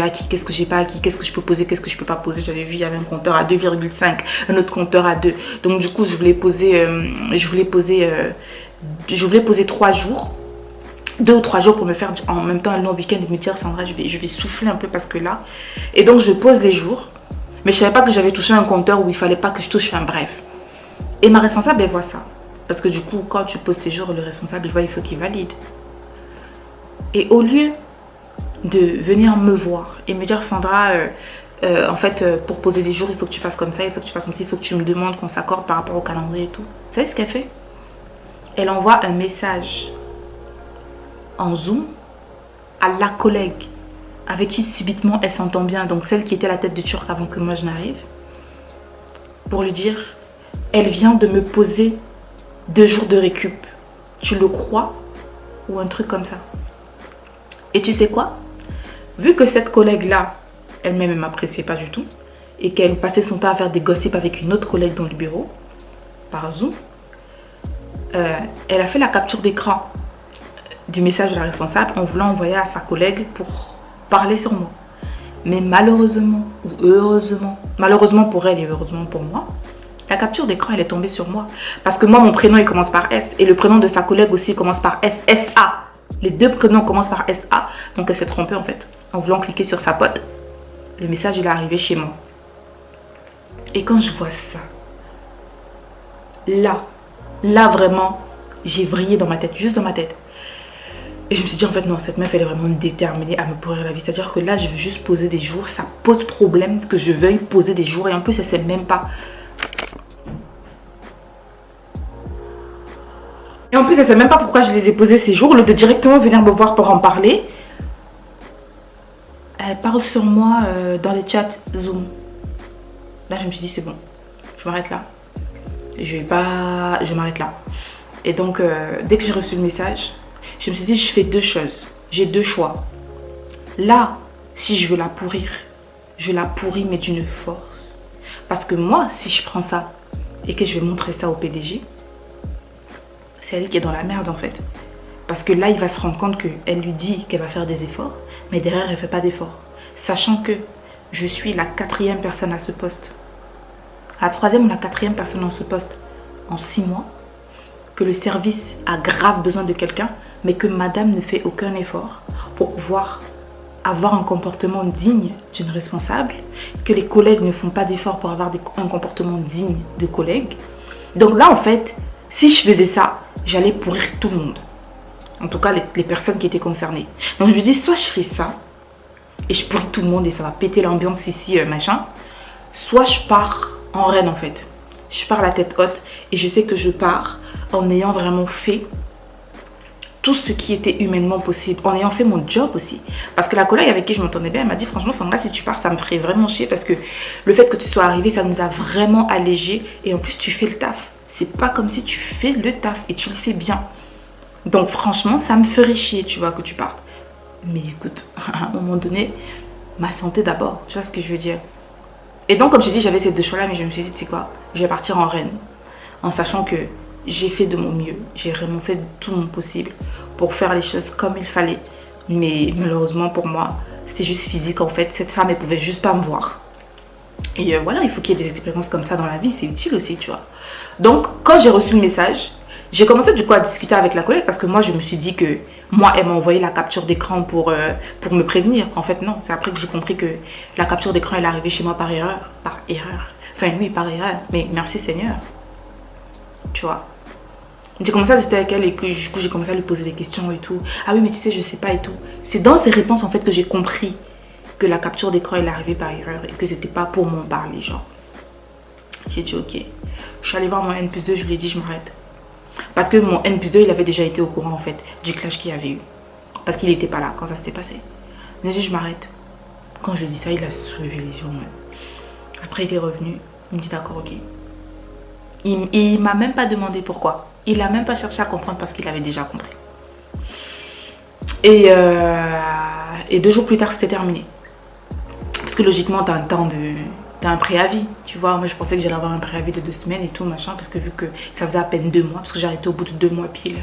acquis, qu'est-ce que j'ai pas acquis, qu'est-ce que je peux poser, qu'est-ce que je peux pas poser. J'avais vu, il y avait un compteur à 2,5, un autre compteur à 2. Donc, du coup, je voulais poser 3 jours. 2 ou 3 jours pour me faire en même temps un long week-end et me dire Sandra, je vais souffler un peu parce que là. Et donc, je pose les jours. Mais je savais pas que j'avais touché un compteur où il fallait pas que je touche, enfin bref. Et ma responsable, elle voit ça. Parce que du coup, quand tu poses tes jours, le responsable, il voit, il faut qu'il valide. Et au lieu de venir me voir et me dire Sandra, en fait, pour poser des jours, il faut que tu fasses comme ça, il faut que tu fasses comme ça, il faut que tu me demandes qu'on s'accorde par rapport au calendrier et tout. Vous savez ce qu'elle fait? Elle envoie un message en Zoom à la collègue avec qui subitement elle s'entend bien, donc celle qui était la tête de turc avant que moi je n'arrive, pour lui dire elle vient de me poser 2 jours de récup, tu le crois? Ou un truc comme ça. Et tu sais quoi, vu que cette collègue là elle-même elle m'appréciait pas du tout et qu'elle passait son temps à faire des gossips avec une autre collègue dans le bureau par Zoom, elle a fait la capture d'écran du message de la responsable en voulant envoyer à sa collègue pour parler sur moi. Mais malheureusement ou heureusement, malheureusement pour elle et heureusement pour moi, la capture d'écran elle est tombée sur moi. Parce que moi mon prénom il commence par S et le prénom de sa collègue aussi commence par S, S-A. Les 2 prénoms commencent par S-A. Donc elle s'est trompée en fait. En voulant cliquer sur sa pote, le message il est arrivé chez moi. Et quand je vois ça, là vraiment, j'ai vrillé dans ma tête, juste dans ma tête. Et je me suis dit en fait non, cette meuf elle est vraiment déterminée à me pourrir la vie. C'est à dire que là je veux juste poser des jours. Ça pose problème que je veuille poser des jours. Et en plus elle sait même pas. Et en plus elle sait même pas pourquoi je les ai posés ces jours. Au lieu de directement venir me voir pour en parler, elle parle sur moi dans les chats Zoom. Là je me suis dit c'est bon, je m'arrête là. Je m'arrête là. Et donc dès que j'ai reçu le message, je me suis dit, je fais 2 choses. J'ai 2 choix. Là, si je veux la pourrir, je la pourris, mais d'une force. Parce que moi, si je prends ça et que je vais montrer ça au PDG, c'est elle qui est dans la merde en fait. Parce que là, il va se rendre compte qu'elle lui dit qu'elle va faire des efforts, mais derrière, elle ne fait pas d'efforts. Sachant que je suis la 4e personne à ce poste. La 3e ou la 4e personne à ce poste en 6 mois. Que le service a grave besoin de quelqu'un, mais que madame ne fait aucun effort pour pouvoir avoir un comportement digne d'une responsable, que les collègues ne font pas d'efforts pour avoir un comportement digne de collègues. Donc là, en fait, si je faisais ça, j'allais pourrir tout le monde. En tout cas, les personnes qui étaient concernées. Donc je me dis, soit je fais ça, et je pourris tout le monde et ça va péter l'ambiance ici, machin, soit je pars en reine, en fait. Je pars la tête haute et je sais que je pars en ayant vraiment fait tout ce qui était humainement possible, en ayant fait mon job aussi. Parce que la collègue avec qui je m'entendais bien, elle m'a dit franchement Sandra, si tu pars ça me ferait vraiment chier parce que le fait que tu sois arrivée, ça nous a vraiment allégé et en plus tu fais le taf. C'est pas comme si tu fais le taf et tu le fais bien. Donc franchement, ça me ferait chier, tu vois, que tu partes. Mais écoute, à un moment donné, ma santé d'abord, tu vois ce que je veux dire. Et donc comme je dis, j'avais ces 2 choix là, mais je me suis dit, tu sais quoi, je vais partir en reine. En sachant que j'ai fait de mon mieux, j'ai vraiment fait tout mon possible pour faire les choses comme il fallait. Mais malheureusement pour moi, c'était juste physique en fait. Cette femme, elle pouvait juste pas me voir. Et voilà, il faut qu'il y ait des expériences comme ça dans la vie, c'est utile aussi, tu vois. Donc, quand j'ai reçu le message, j'ai commencé du coup à discuter avec la collègue parce que moi, je me suis dit que moi, elle m'a envoyé la capture d'écran pour me prévenir. En fait, non, c'est après que j'ai compris que la capture d'écran, elle est arrivée chez moi par erreur. Par erreur. Enfin, oui, par erreur. Mais merci Seigneur. Tu vois. J'ai commencé à discuter avec elle et que du coup j'ai commencé à lui poser des questions et tout. Ah oui mais tu sais je sais pas et tout. C'est dans ces réponses en fait que j'ai compris que la capture d'écran elle est arrivée par erreur et que c'était pas pour m'en parler genre. J'ai dit ok. Je suis allée voir mon N+2, je lui ai dit je m'arrête. Parce que mon N+2 il avait déjà été au courant en fait du clash qu'il y avait eu. Parce qu'il n'était pas là quand ça s'était passé. J'ai dit je m'arrête. Quand je dis ça il a soulevé les yeux. Après il est revenu. Il me dit d'accord ok. Il m'a même pas demandé pourquoi. Il a même pas cherché à comprendre parce qu'il avait déjà compris. Et 2 jours plus tard c'était terminé. Parce que logiquement t'as un temps de... T'as un préavis, tu vois. Moi je pensais que j'allais avoir un préavis de 2 semaines et tout machin. Parce que vu que ça faisait à peine 2 mois. Parce que j'ai arrêté au bout de 2 mois pile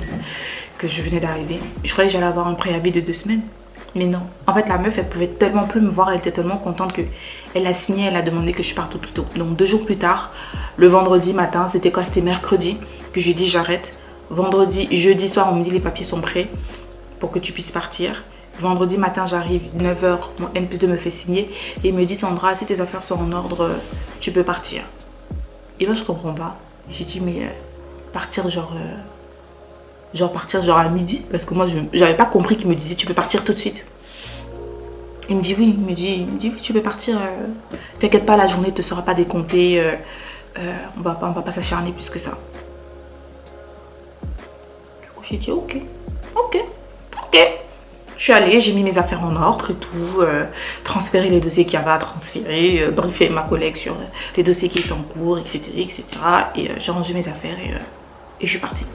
que je venais d'arriver. Je croyais que j'allais avoir un préavis de 2 semaines. Mais non. En fait la meuf elle pouvait tellement plus me voir. Elle était tellement contente que elle a signé. Elle a demandé que je parte au plus tôt. Donc 2 jours plus tard, le vendredi matin. C'était quoi? C'était mercredi que j'ai dit j'arrête. Vendredi, jeudi soir on me dit les papiers sont prêts pour que tu puisses partir. Vendredi matin, j'arrive, 9 h, mon N+2 me fait signer et il me dit Sandra, si tes affaires sont en ordre, tu peux partir. Et moi, je comprends pas. J'ai dit, mais partir genre partir genre à midi parce que moi, j'avais pas compris qu'il me disait tu peux partir tout de suite. Il me dit oui, il me dit oui, tu peux partir. T'inquiète pas, la journée ne te sera pas décomptée. On va pas s'acharner plus que ça. Du coup, j'ai dit ok. Je suis allée, j'ai mis mes affaires en ordre et tout, transféré les dossiers qu'il y avait à transférer, briefé ma collègue sur les dossiers qui étaient en cours, etc. Et j'ai rangé mes affaires et je suis partie.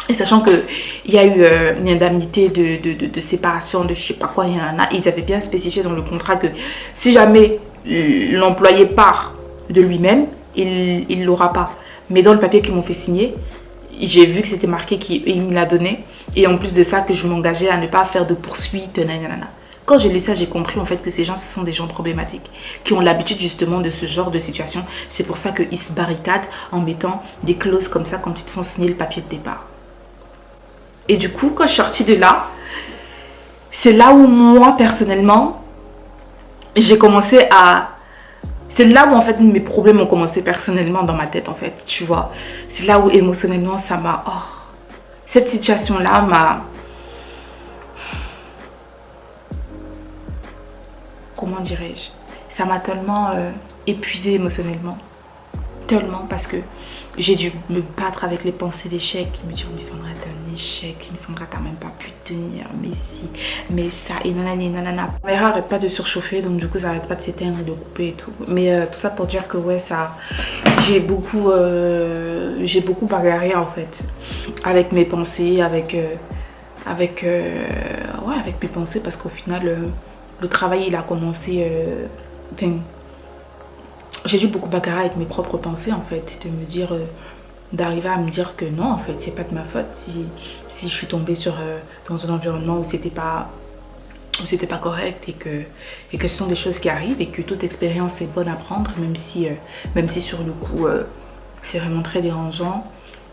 Et sachant qu'il y a eu une indemnité de séparation, de je sais pas quoi, ils avaient bien spécifié dans le contrat que si jamais l'employé part de lui-même, il ne l'aura pas. Mais dans le papier qu'ils m'ont fait signer, j'ai vu que c'était marqué qu'il me l'a donné. Et en plus de ça, que je m'engageais à ne pas faire de poursuites, nanana. Quand j'ai lu ça, j'ai compris en fait que ces gens, ce sont des gens problématiques. Qui ont l'habitude justement de ce genre de situation. C'est pour ça qu'ils se barricadent en mettant des clauses comme ça quand ils te font signer le papier de départ. Et du coup, quand je suis sortie de là, c'est là où moi, personnellement, j'ai commencé à... C'est là où en fait mes problèmes ont commencé personnellement dans ma tête en fait, tu vois. C'est là où émotionnellement ça m'a... Oh, cette situation-là m'a... Comment dirais-je? Ça m'a tellement épuisée émotionnellement. Tellement parce que j'ai dû me battre avec les pensées d'échec. Me dire mais Sandra t'es un échec, mais Sandra t'as même pas pu tenir, mais si, mais ça, et nanani nanana. Ma mère arrête pas de surchauffer donc du coup ça arrête pas de s'éteindre et de couper et tout. Mais tout ça pour dire que ouais ça, j'ai beaucoup bagarré en fait avec mes pensées, avec mes pensées parce qu'au final le travail il a commencé, enfin, j'ai dû beaucoup bagarrer avec mes propres pensées en fait, de me dire, d'arriver à me dire que non en fait c'est pas de ma faute si je suis tombée dans un environnement où c'était pas correct et que ce sont des choses qui arrivent et que toute expérience est bonne à prendre même si sur le coup c'est vraiment très dérangeant.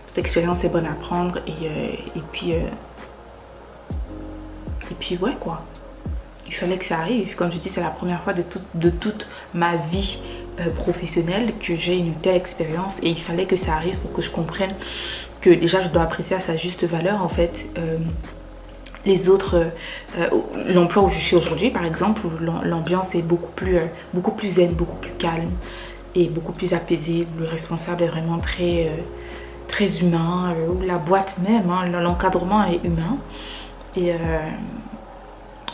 Toute expérience est bonne à prendre et puis ouais quoi. Il fallait que ça arrive. Comme je dis, c'est la première fois de toute ma vie professionnelle que j'ai une telle expérience et il fallait que ça arrive pour que je comprenne que déjà je dois apprécier à sa juste valeur en fait les autres, l'emploi où je suis aujourd'hui par exemple, où l'ambiance est beaucoup plus zen, beaucoup plus calme et beaucoup plus apaisée, où le responsable est vraiment très humain, où la boîte même, hein, l'encadrement est humain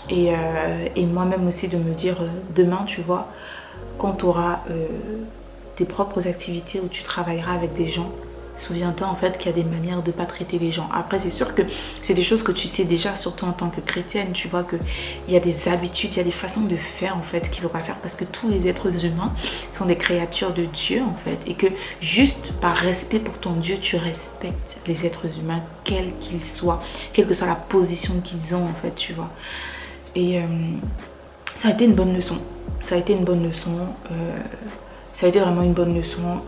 et moi-même aussi de me dire demain tu vois quand tu auras tes propres activités où tu travailleras avec des gens, souviens-toi en fait qu'il y a des manières de ne pas traiter les gens. Après c'est sûr que c'est des choses que tu sais déjà, surtout en tant que chrétienne, tu vois qu'il y a des habitudes, il y a des façons de faire en fait qu'il ne faut pas faire parce que tous les êtres humains sont des créatures de Dieu en fait et que juste par respect pour ton Dieu tu respectes les êtres humains quels qu'ils soient, quelle que soit la position qu'ils ont en fait tu vois. Et ça a été une bonne leçon. Ça a été une bonne leçon. Ça a été vraiment une bonne leçon.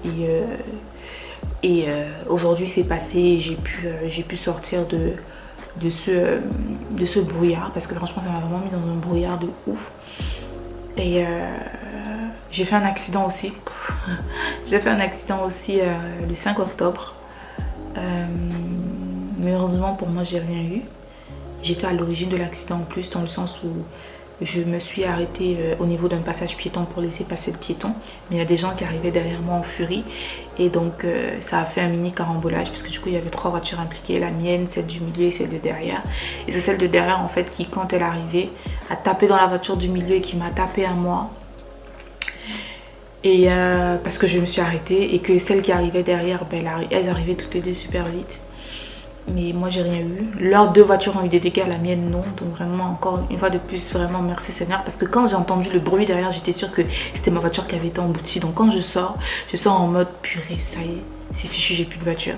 Et aujourd'hui c'est passé et j'ai pu sortir de ce brouillard. Parce que franchement ça m'a vraiment mis dans un brouillard de ouf. Et j'ai fait un accident aussi. J'ai fait un accident aussi le 5 octobre. Mais heureusement pour moi, j'ai rien eu. J'étais à l'origine de l'accident en plus, dans le sens où je me suis arrêtée au niveau d'un passage piéton pour laisser passer le piéton. Mais il y a des gens qui arrivaient derrière moi en furie. Et donc ça a fait un mini carambolage, parce que du coup il y avait 3 voitures impliquées, la mienne, celle du milieu et celle de derrière. Et c'est celle de derrière en fait qui, quand elle arrivait, a tapé dans la voiture du milieu et qui m'a tapé à moi. Et parce que je me suis arrêtée et que celles qui arrivaient derrière, ben, elles arrivaient toutes les deux super vite. Mais moi j'ai rien eu. Leurs 2 voitures ont eu des dégâts, la mienne non. Donc vraiment encore une fois de plus, vraiment merci Seigneur. Parce que quand j'ai entendu le bruit derrière, j'étais sûre que c'était ma voiture qui avait été emboutie. Donc quand je sors en mode purée, ça y est, c'est fichu, j'ai plus de voiture.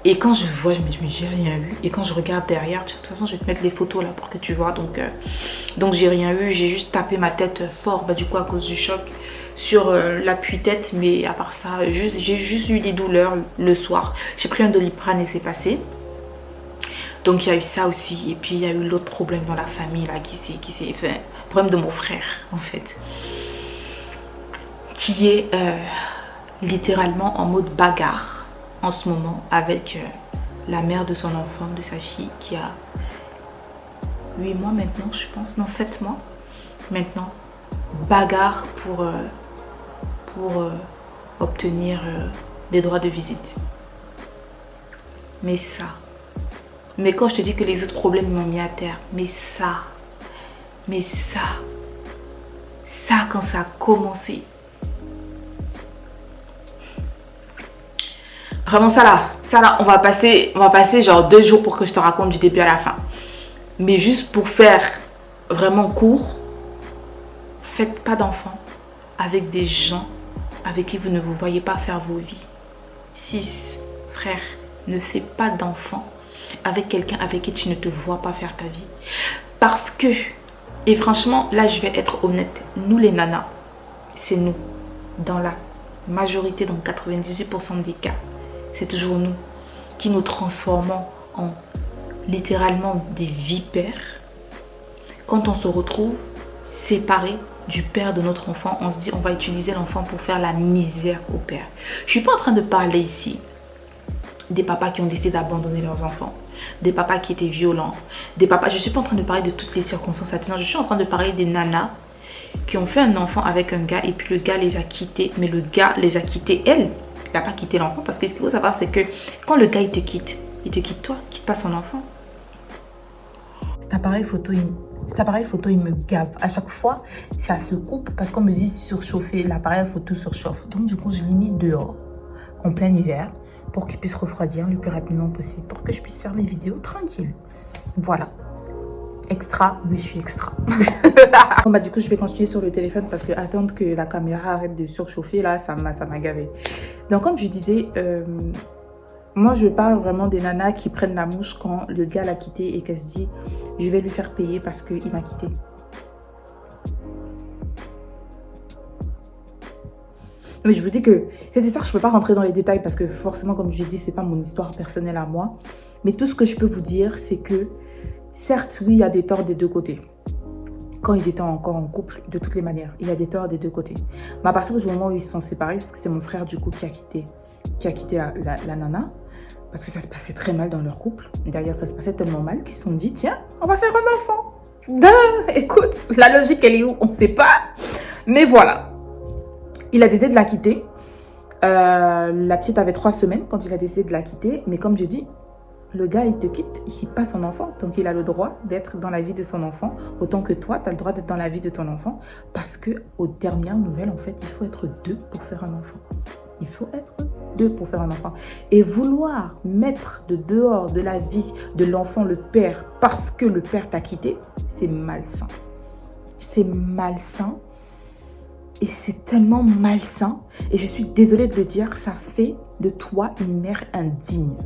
Et quand je vois, je me dis mais j'ai rien eu. Et quand je regarde derrière, de toute façon je vais te mettre les photos là pour que tu vois. Donc j'ai rien eu, j'ai juste tapé ma tête fort, bah, du coup à cause du choc sur l'appui-tête. Mais à part ça, j'ai juste eu des douleurs le soir. J'ai pris un Doliprane et c'est passé. Donc il y a eu ça aussi. Et puis il y a eu l'autre problème dans la famille là qui s'est fait. Problème de mon frère en fait. Qui est littéralement en mode bagarre en ce moment avec la mère de son enfant, de sa fille qui a 8 mois maintenant je pense. Non, 7 mois maintenant. Bagarre pour obtenir des droits de visite. Mais quand je te dis que les autres problèmes m'ont mis à terre, mais ça quand ça a commencé, vraiment ça là on va passer genre 2 jours pour que je te raconte du début à la fin. Mais juste pour faire vraiment court, faites pas d'enfants avec des gens avec qui vous ne vous voyez pas faire vos vies. 6, frère, ne fais pas d'enfants avec quelqu'un avec qui tu ne te vois pas faire ta vie. Parce que, et franchement, là je vais être honnête, nous les nanas, c'est nous, dans la majorité, dans 98% des cas, c'est toujours nous qui nous transformons en littéralement des vipères. Quand on se retrouve séparés du père de notre enfant, on se dit on va utiliser l'enfant pour faire la misère au père. Je suis pas en train de parler ici des papas qui ont décidé d'abandonner leurs enfants, des papas qui étaient violents, des papas, je suis pas en train de parler de toutes les circonstances atténuantes, je suis en train de parler des nanas qui ont fait un enfant avec un gars et puis le gars les a quittés, mais le gars les a quittés, elle n'a pas quitté l'enfant, parce que ce qu'il faut savoir c'est que quand le gars il te quitte toi, il quitte pas son enfant. Cet appareil photo il me gave. À chaque fois, ça se coupe parce qu'on me dit surchauffer. L'appareil photo surchauffe. Donc, du coup, je l'ai mis dehors en plein hiver pour qu'il puisse refroidir le plus rapidement possible. Pour que je puisse faire mes vidéos tranquille. Voilà. Extra, oui, je suis extra. Bon, bah, du coup, je vais continuer sur le téléphone parce que attendre que la caméra arrête de surchauffer, là, ça m'a gavé. Donc, comme je disais, moi, je parle vraiment des nanas qui prennent la mouche quand le gars l'a quitté et qu'elle se dit « je vais lui faire payer parce qu'il m'a quitté ». Mais je vous dis que cette histoire, je ne peux pas rentrer dans les détails parce que forcément, comme je l'ai dit, ce n'est pas mon histoire personnelle à moi. Mais tout ce que je peux vous dire, c'est que certes, oui, il y a des torts des 2 côtés. Quand ils étaient encore en couple, de toutes les manières, il y a des torts des 2 côtés. Mais à partir du moment où ils se sont séparés, parce que c'est mon frère du coup qui a quitté la nana, parce que ça se passait très mal dans leur couple. D'ailleurs, ça se passait tellement mal qu'ils se sont dit, tiens, on va faire un enfant. Écoute, la logique, elle est où? On ne sait pas. Mais voilà. Il a décidé de la quitter. La petite avait 3 semaines quand il a décidé de la quitter. Mais comme je dis, le gars, il te quitte pas son enfant. Donc, il a le droit d'être dans la vie de son enfant. Autant que toi, tu as le droit d'être dans la vie de ton enfant. Parce que aux dernières nouvelles, en fait, il faut être 2 pour faire un enfant. Il faut être 2 pour faire un enfant. Et vouloir mettre de dehors de la vie de l'enfant le père parce que le père t'a quitté, c'est malsain. C'est malsain. Et c'est tellement malsain. Et je suis désolée de le dire, ça fait de toi une mère indigne.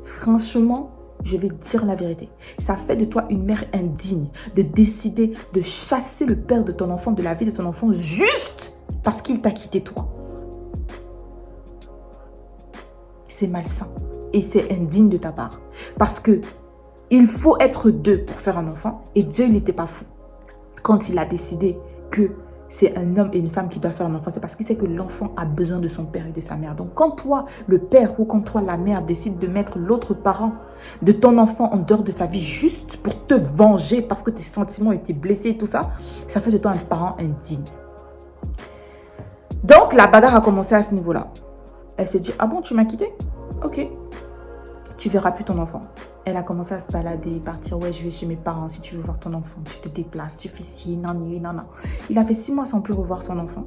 Franchement, je vais dire la vérité. Ça fait de toi une mère indigne de décider de chasser le père de ton enfant de la vie de ton enfant juste parce qu'il t'a quitté toi. C'est malsain et c'est indigne de ta part. Parce que il faut être 2 pour faire un enfant et Dieu, il n'était pas fou. Quand il a décidé que c'est un homme et une femme qui doivent faire un enfant, c'est parce qu'il sait que l'enfant a besoin de son père et de sa mère. Donc quand toi, le père ou quand toi, la mère, décide de mettre l'autre parent de ton enfant en dehors de sa vie juste pour te venger parce que tes sentiments ont été blessés et tout ça, ça fait de toi un parent indigne. Donc la bagarre a commencé à ce niveau-là. Elle s'est dit, ah bon, tu m'as quitté? Ok, tu verras plus ton enfant. Elle a commencé à se balader, partir, ouais, je vais chez mes parents, si tu veux voir ton enfant, tu te déplaces, tu fais ci, non. Il a fait 6 mois sans plus revoir son enfant.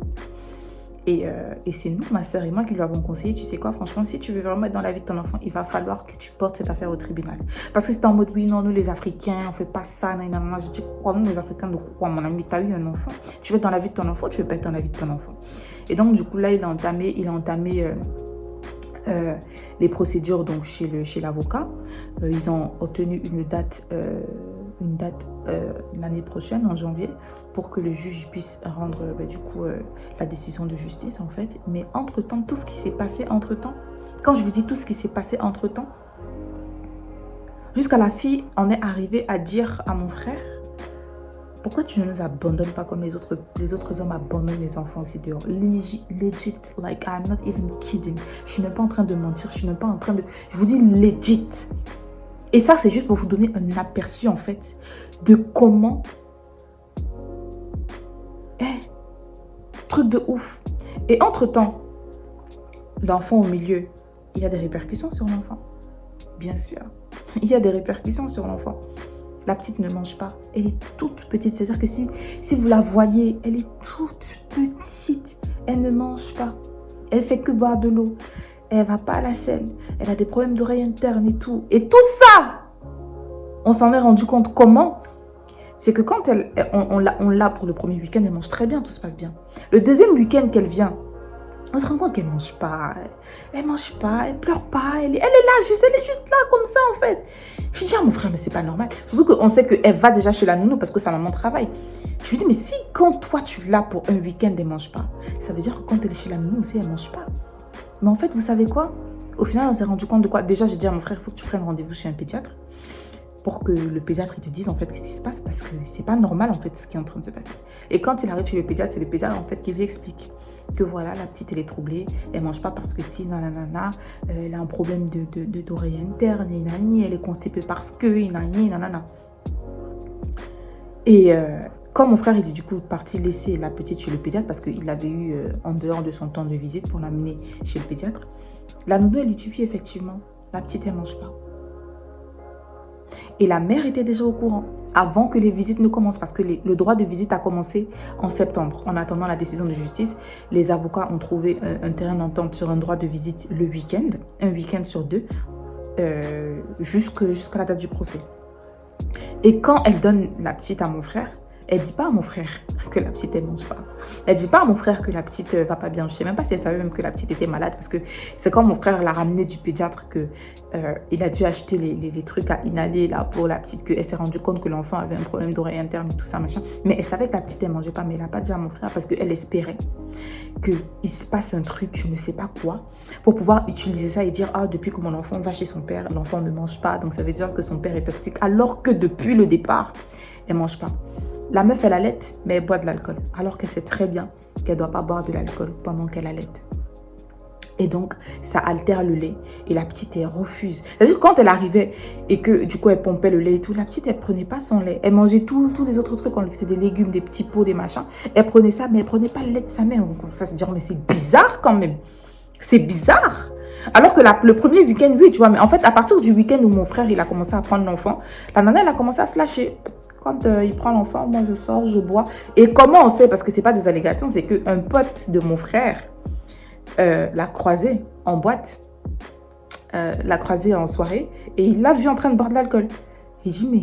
Et c'est nous, ma soeur et moi, qui lui avons conseillé, tu sais quoi, franchement, si tu veux vraiment être dans la vie de ton enfant, il va falloir que tu portes cette affaire au tribunal. Parce que c'était en mode, oui, non, nous les Africains, on fait pas ça, non. Je dis, crois-nous, les Africains, de quoi, mon ami, t'as eu un enfant, tu veux être dans la vie de ton enfant, tu veux pas être dans la vie de ton enfant. Et donc, du coup, là, il a entamé les procédures donc chez l'avocat. Ils ont obtenu une date l'année prochaine, en janvier, pour que le juge puisse rendre du coup la décision de justice en fait. Mais entre-temps, tout ce qui s'est passé entre-temps, quand je vous dis tout ce qui s'est passé entre-temps, jusqu'à la fille en est arrivée à dire à mon frère, pourquoi tu ne nous abandonnes pas comme les autres hommes abandonnent les enfants aussi dehors? Legit, like I'm not even kidding. Je suis même pas en train de mentir, je suis même pas en train de... Je vous dis legit. Et ça, c'est juste pour vous donner un aperçu en fait de comment... truc de ouf. Et entre-temps, l'enfant au milieu, il y a des répercussions sur l'enfant. Bien sûr. Il y a des répercussions sur l'enfant. La petite ne mange pas. Elle est toute petite. C'est-à-dire que si vous la voyez, elle est toute petite. Elle ne mange pas. Elle fait que boire de l'eau. Elle va pas à la selle. Elle a des problèmes d'oreille interne et tout. Et tout ça, on s'en est rendu compte comment? C'est que quand on l'a pour le premier week-end, elle mange très bien, tout se passe bien. Le deuxième week-end qu'elle vient, on se rend compte qu'elle ne mange pas. Elle mange pas, elle pleure pas. Elle est là, elle est juste là comme ça en fait. Je dis à mon frère, mais c'est pas normal. Surtout qu'on sait qu'elle va déjà chez la nounou parce que sa maman travaille. Je lui dis, mais si quand toi tu l'as pour un week-end, elle ne mange pas, ça veut dire que quand elle est chez la nounou aussi, elle ne mange pas. Mais en fait, vous savez quoi? Au final, on s'est rendu compte de quoi? Déjà, j'ai dit à mon frère, il faut que tu prennes rendez-vous chez un pédiatre pour que le pédiatre il te dise en fait ce qui se passe parce que c'est pas normal en fait ce qui est en train de se passer. Et quand il arrive chez le pédiatre, c'est le pédiatre en fait qui lui explique que voilà, la petite elle est troublée, elle mange pas parce que si, nanana, elle a un problème d'oreille interne, elle est constipée parce que, nanana. Et quand mon frère il est du coup parti laisser la petite chez le pédiatre parce qu'il l'avait eu en dehors de son temps de visite pour l'amener chez le pédiatre, la nounou elle lui dit oui effectivement, la petite elle mange pas. Et la mère était déjà au courant avant que les visites ne commencent parce que le droit de visite a commencé en septembre. En attendant la décision de justice, les avocats ont trouvé un terrain d'entente sur un droit de visite le week-end, un week-end sur 2, jusqu'à la date du procès. Et quand elle donne la petite à mon frère, elle ne dit pas à mon frère que la petite elle mange pas. Elle ne dit pas à mon frère que la petite va pas bien. Je ne sais même pas si elle savait même que la petite était malade parce que c'est quand mon frère l'a ramenée du pédiatre que il a dû acheter les trucs à inhaler là pour la petite, qu'elle s'est rendue compte que l'enfant avait un problème d'oreille interne et tout ça machin. Mais elle savait que la petite elle mangeait pas, mais elle n'a pas dit à mon frère parce qu'elle espérait qu'il se passe un truc, je ne sais pas quoi, pour pouvoir utiliser ça et dire ah depuis que mon enfant va chez son père, l'enfant ne mange pas, donc ça veut dire que son père est toxique, alors que depuis le départ, elle mange pas. La meuf, elle allaite, mais elle boit de l'alcool. Alors qu'elle sait très bien qu'elle ne doit pas boire de l'alcool pendant qu'elle allaite. Et donc, ça altère le lait. Et la petite, elle refuse. C'est-à-dire que quand elle arrivait et que du coup, elle pompait le lait et tout, la petite, elle ne prenait pas son lait. Elle mangeait tous les autres trucs. On lui faisait des légumes, des petits pots, des machins. Elle prenait ça, mais elle ne prenait pas le lait de sa mère. Donc, ça se dit, mais c'est bizarre quand même. C'est bizarre. Alors que le premier week-end, oui, tu vois. Mais en fait, à partir du week-end où mon frère, il a commencé à prendre l'enfant, la nana, elle a commencé à se lâcher. Quand il prend l'enfant, moi je sors, je bois. Et comment on sait? Parce que ce n'est pas des allégations, c'est qu'un pote de mon frère l'a croisé en boîte, l'a croisé en soirée, et il l'a vu en train de boire de l'alcool. Il dit, mais...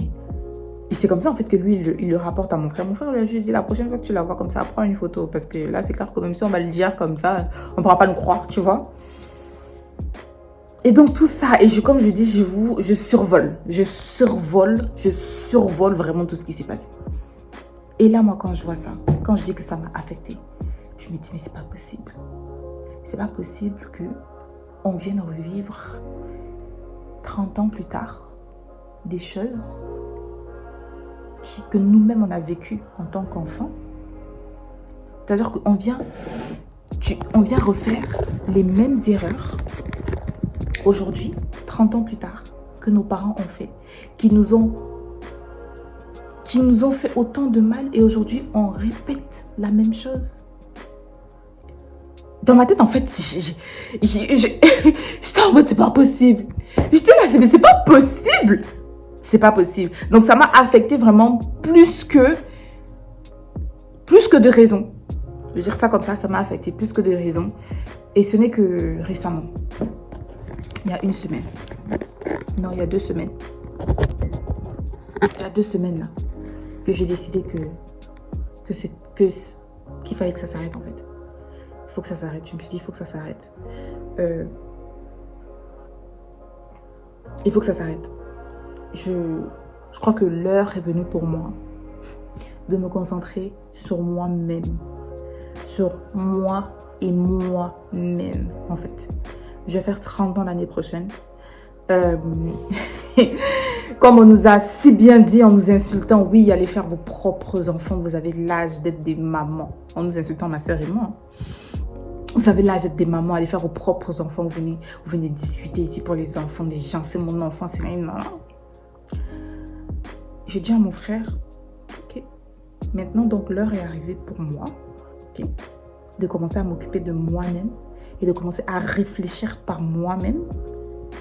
Et c'est comme ça en fait que lui, il le rapporte à mon frère. Mon frère lui a juste dit, la prochaine fois que tu la vois comme ça, prends une photo. Parce que là, c'est clair que même si on va le dire comme ça, on ne pourra pas nous croire, tu vois. Et donc tout ça, et comme je dis, je survole vraiment tout ce qui s'est passé. Et là, moi, quand je vois ça, quand je dis que ça m'a affectée, je me dis, mais c'est pas possible. C'est pas possible qu'on vienne revivre 30 ans plus tard des choses que nous-mêmes on a vécues en tant qu'enfants C'est-à-dire qu'on vient, on vient refaire les mêmes erreurs aujourd'hui, 30 ans plus tard, que nos parents ont fait, qui nous ont fait autant de mal et aujourd'hui on répète la même chose. Dans ma tête, en fait, j'étais en mode c'est pas possible. J'étais là, mais c'est pas possible. C'est pas possible. Donc ça m'a affecté vraiment plus que de raison. Je veux dire ça comme ça m'a affecté plus que de raison. Et ce n'est que récemment. Il y a une semaine. Non, il y a 2 semaines. Il y a 2 semaines là. Que j'ai décidé qu'il fallait que ça s'arrête en fait. Il faut que ça s'arrête. Je me suis dit, il faut que ça s'arrête. Il faut que ça s'arrête. Je crois que l'heure est venue pour moi de me concentrer sur moi-même. Sur moi et moi-même, en fait. Je vais faire 30 ans l'année prochaine. Comme on nous a si bien dit en nous insultant, oui, allez faire vos propres enfants, vous avez l'âge d'être des mamans. En nous insultant, ma soeur et moi. Vous avez l'âge d'être des mamans, allez faire vos propres enfants, vous venez discuter ici pour les enfants des gens, c'est mon enfant, c'est rien. Non. J'ai dit à mon frère, ok, maintenant donc l'heure est arrivée pour moi, ok, de commencer à m'occuper de moi-même et de commencer à réfléchir par moi-même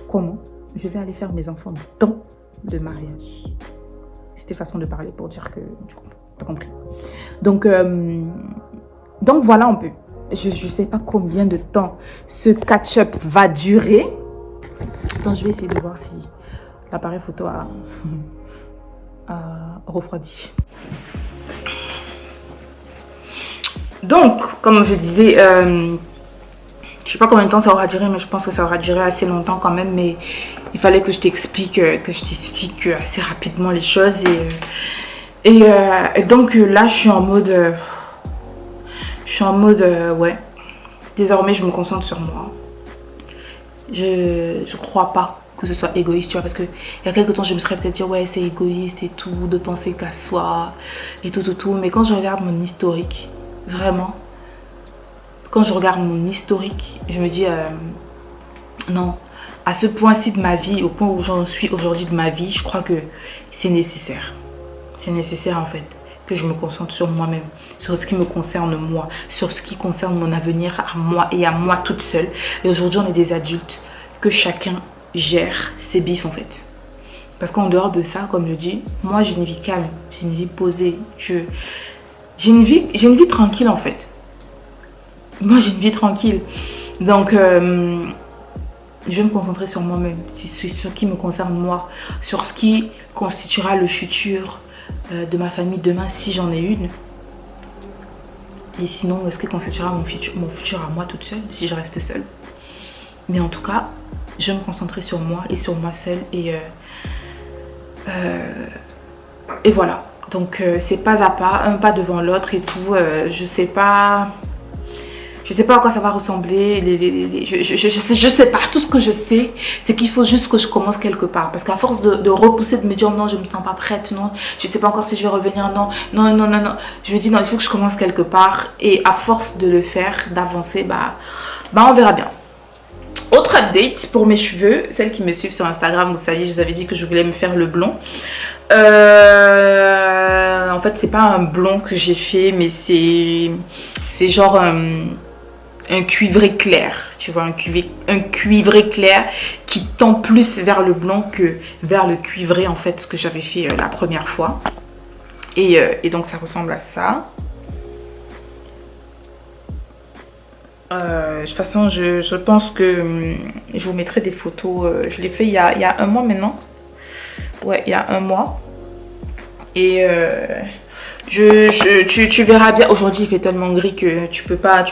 comment je vais aller faire mes enfants dans le mariage. C'était façon de parler pour dire que tu as compris. Donc voilà un peu. Je ne sais pas combien de temps ce catch-up va durer. Donc je vais essayer de voir si l'appareil photo a refroidi. Donc, comme je disais, je ne sais pas combien de temps ça aura duré, mais je pense que ça aura duré assez longtemps quand même. Mais il fallait que je t'explique assez rapidement les choses. Et donc là, je suis en mode... ouais. Désormais, je me concentre sur moi. Je crois pas que ce soit égoïste, tu vois, parce que il y a quelques temps, je me serais peut-être dit, ouais, c'est égoïste et tout, de penser qu'à soi et tout. Mais quand je regarde mon historique, vraiment, quand je regarde mon historique, je me dis, non, à ce point-ci de ma vie, au point où j'en suis aujourd'hui de ma vie, je crois que c'est nécessaire. C'est nécessaire, en fait, que je me concentre sur moi-même, sur ce qui me concerne moi, sur ce qui concerne mon avenir à moi et à moi toute seule. Et aujourd'hui, on est des adultes, que chacun gère ses bifs en fait. Parce qu'en dehors de ça, comme je dis, moi j'ai une vie calme, j'ai une vie posée, j'ai une vie tranquille en fait. Moi j'ai une vie tranquille. Donc je vais me concentrer sur moi-même, sur ce qui me concerne moi, sur ce qui constituera le futur de ma famille demain si j'en ai une. Et sinon, ce qui constituera mon futur à moi toute seule, si je reste seule. Mais en tout cas, je vais me concentrer sur moi et sur moi seule. Et voilà. Donc, c'est pas à pas, un pas devant l'autre et tout. Je sais pas à quoi ça va ressembler. Je sais pas. Tout ce que je sais, c'est qu'il faut juste que je commence quelque part. Parce qu'à force de repousser, de me dire non, je me sens pas prête, non, je sais pas encore si je vais revenir, non. Je me dis non, il faut que je commence quelque part. Et à force de le faire, d'avancer, bah on verra bien. Autre update pour mes cheveux, celles qui me suivent sur Instagram, vous savez, je vous avais dit que je voulais me faire le blond. En fait, c'est pas un blond que j'ai fait, mais c'est genre un cuivré clair, tu vois, un cuivré clair qui tend plus vers le blond que vers le cuivré, en fait, ce que j'avais fait la première fois. Et donc, ça ressemble à ça. De toute façon, je pense que je vous mettrai des photos. Je l'ai fait il y a un mois maintenant. Ouais, il y a un mois. Et tu verras bien. Aujourd'hui, il fait tellement gris que tu peux pas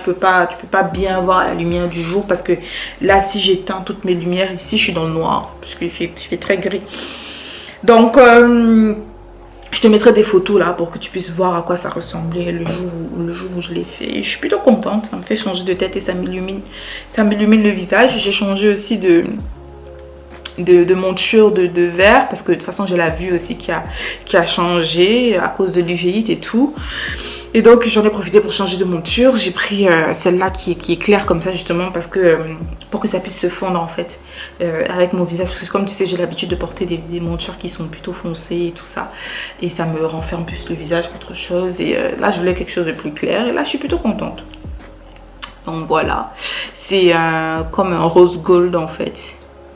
bien voir la lumière du jour. Parce que là, si j'éteins toutes mes lumières ici, je suis dans le noir. Parce qu'il fait très gris. Donc... je te mettrai des photos là pour que tu puisses voir à quoi ça ressemblait le jour où je l'ai fait. Je suis plutôt contente, ça me fait changer de tête et ça m'illumine le visage. J'ai changé aussi de monture de verre parce que de toute façon j'ai la vue aussi qui a changé à cause de l'uvéite et tout. Et donc j'en ai profité pour changer de monture. J'ai pris celle-là qui est claire comme ça justement parce que pour que ça puisse se fondre en fait avec mon visage. Parce que comme tu sais, j'ai l'habitude de porter des montures qui sont plutôt foncées et tout ça. Et ça me renferme plus le visage qu'autre chose. Et là je voulais quelque chose de plus clair et là je suis plutôt contente. Donc voilà, c'est comme un rose gold en fait,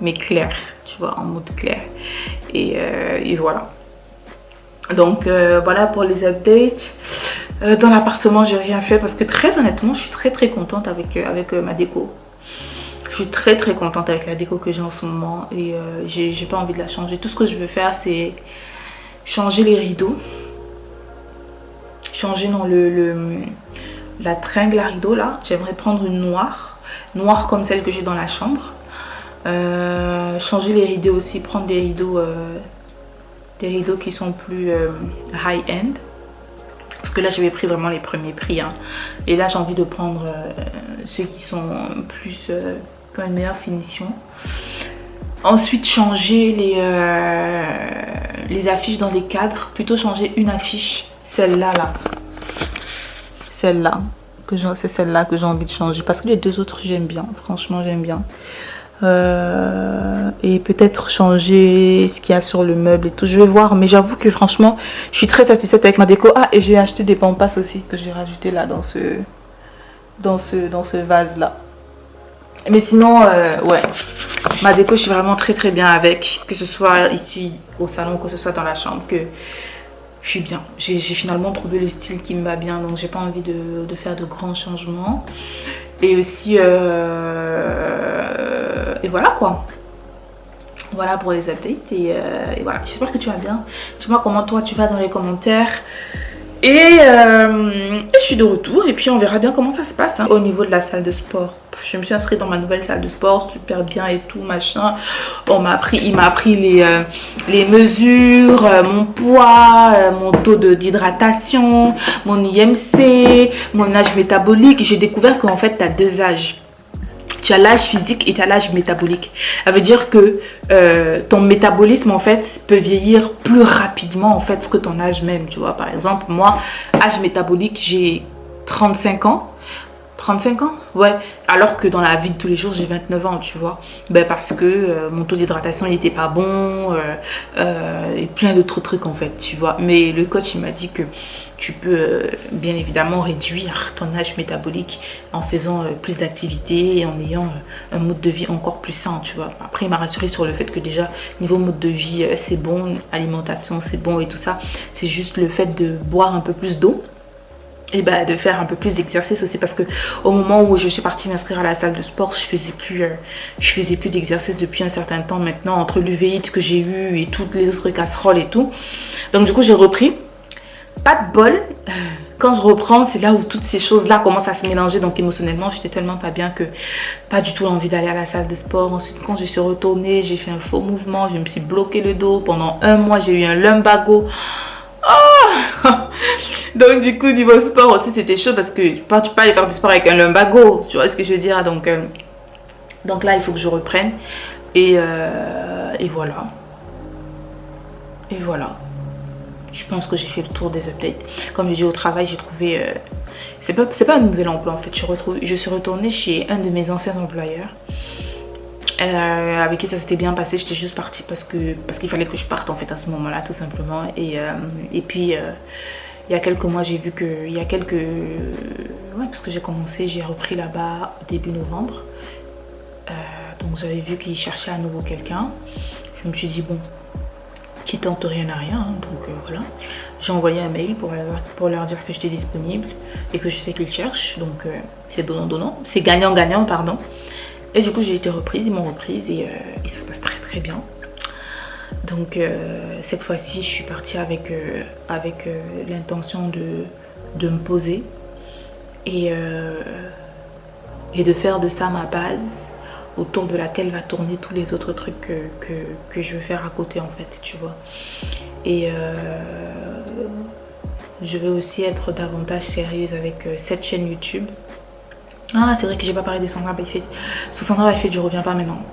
mais clair, tu vois, en mode clair. Et voilà. Donc voilà pour les updates. Dans l'appartement, j'ai rien fait parce que très honnêtement, je suis très contente avec ma déco. Je suis très contente avec la déco que j'ai en ce moment et j'ai pas envie de la changer. Tout ce que je veux faire, c'est changer les rideaux, changer dans la tringle à rideaux là. J'aimerais prendre une noire comme celle que j'ai dans la chambre. Changer les rideaux aussi, prendre des rideaux qui sont plus high-end. Parce que là j'avais pris vraiment les premiers prix hein. Et là j'ai envie de prendre ceux qui sont plus qui ont une meilleure finition. Ensuite changer les affiches dans les cadres. Plutôt changer une affiche, celle-là là. Celle-là, c'est celle-là que j'ai envie de changer. Parce que les deux autres j'aime bien, franchement j'aime bien. Et peut-être changer ce qu'il y a sur le meuble et tout, je vais voir, mais j'avoue que franchement je suis très satisfaite avec ma déco. Ah, et j'ai acheté des pampas aussi que j'ai rajouté là dans ce vase là. Mais sinon ouais, ma déco je suis vraiment très bien avec, que ce soit ici au salon, que ce soit dans la chambre, que je suis bien. J'ai finalement trouvé le style qui me va bien, donc j'ai pas envie de faire de grands changements. Et aussi et voilà quoi. Voilà pour les updates et voilà, j'espère que tu vas bien. Dis-moi comment toi tu vas dans les commentaires. Et je suis de retour et puis on verra bien comment ça se passe hein. Au niveau de la salle de sport, je me suis inscrite dans ma nouvelle salle de sport, super bien et tout machin. Il m'a appris les mesures, mon poids, mon taux d'hydratation, mon IMC, mon âge métabolique. J'ai découvert qu'en fait tu as deux âges. Tu as l'âge physique et tu as l'âge métabolique. Ça veut dire que ton métabolisme en fait peut vieillir plus rapidement en fait que ton âge même, tu vois. Par exemple, moi, âge métabolique, j'ai 35 ans. 35 ans? Ouais. Alors que dans la vie de tous les jours, j'ai 29 ans, tu vois. Ben parce que mon taux d'hydratation n'était pas bon et plein d'autres trucs en fait, tu vois. Mais le coach, il m'a dit que tu peux bien évidemment réduire ton âge métabolique en faisant plus d'activités et en ayant un mode de vie encore plus sain, tu vois. Après, il m'a rassuré sur le fait que déjà, niveau mode de vie, c'est bon, alimentation, c'est bon et tout ça. C'est juste le fait de boire un peu plus d'eau et bah, de faire un peu plus d'exercice aussi, parce que au moment où je suis partie m'inscrire à la salle de sport, je faisais plus d'exercice depuis un certain temps maintenant, entre l'uvéite que j'ai eu et toutes les autres casseroles et tout. Donc du coup, j'ai repris. Pas de bol, quand je reprends, c'est là où toutes ces choses-là commencent à se mélanger. Donc émotionnellement, j'étais tellement pas bien que pas du tout envie d'aller à la salle de sport. Ensuite, quand je suis retournée, j'ai fait un faux mouvement. Je me suis bloqué le dos. Pendant un mois, j'ai eu un lumbago. Oh donc du coup, niveau sport aussi, c'était chaud parce que tu peux pas aller faire du sport avec un lumbago. Tu vois ce que je veux dire? Donc là, il faut que je reprenne. Et voilà. Et voilà. Je pense que j'ai fait le tour des updates. Comme je dis, au travail, j'ai trouvé... c'est pas un nouvel emploi en fait. Je suis retournée chez un de mes anciens employeurs. Avec qui ça s'était bien passé. J'étais juste partie parce qu'il fallait que je parte en fait à ce moment-là, tout simplement. Et puis, il y a quelques mois, j'ai vu que... Ouais, parce que j'ai repris là-bas début novembre. Donc j'avais vu qu'ils cherchaient à nouveau quelqu'un. Je me suis dit, bon... qui tente rien à rien, hein, donc voilà. J'ai envoyé un mail pour leur dire que j'étais disponible et que je sais qu'ils cherchent, donc c'est donnant-donnant, c'est gagnant-gagnant, pardon. Et du coup j'ai été reprise, ils m'ont reprise et ça se passe très bien. Donc cette fois-ci je suis partie avec l'intention de me poser et de faire de ça ma base, autour de laquelle va tourner tous les autres trucs que je veux faire à côté en fait, tu vois. Et je vais aussi être davantage sérieuse avec cette chaîne YouTube. Ah, c'est vrai que j'ai pas parlé de Sandra Byfed. Sur Sandra Byfed, je reviens pas maintenant.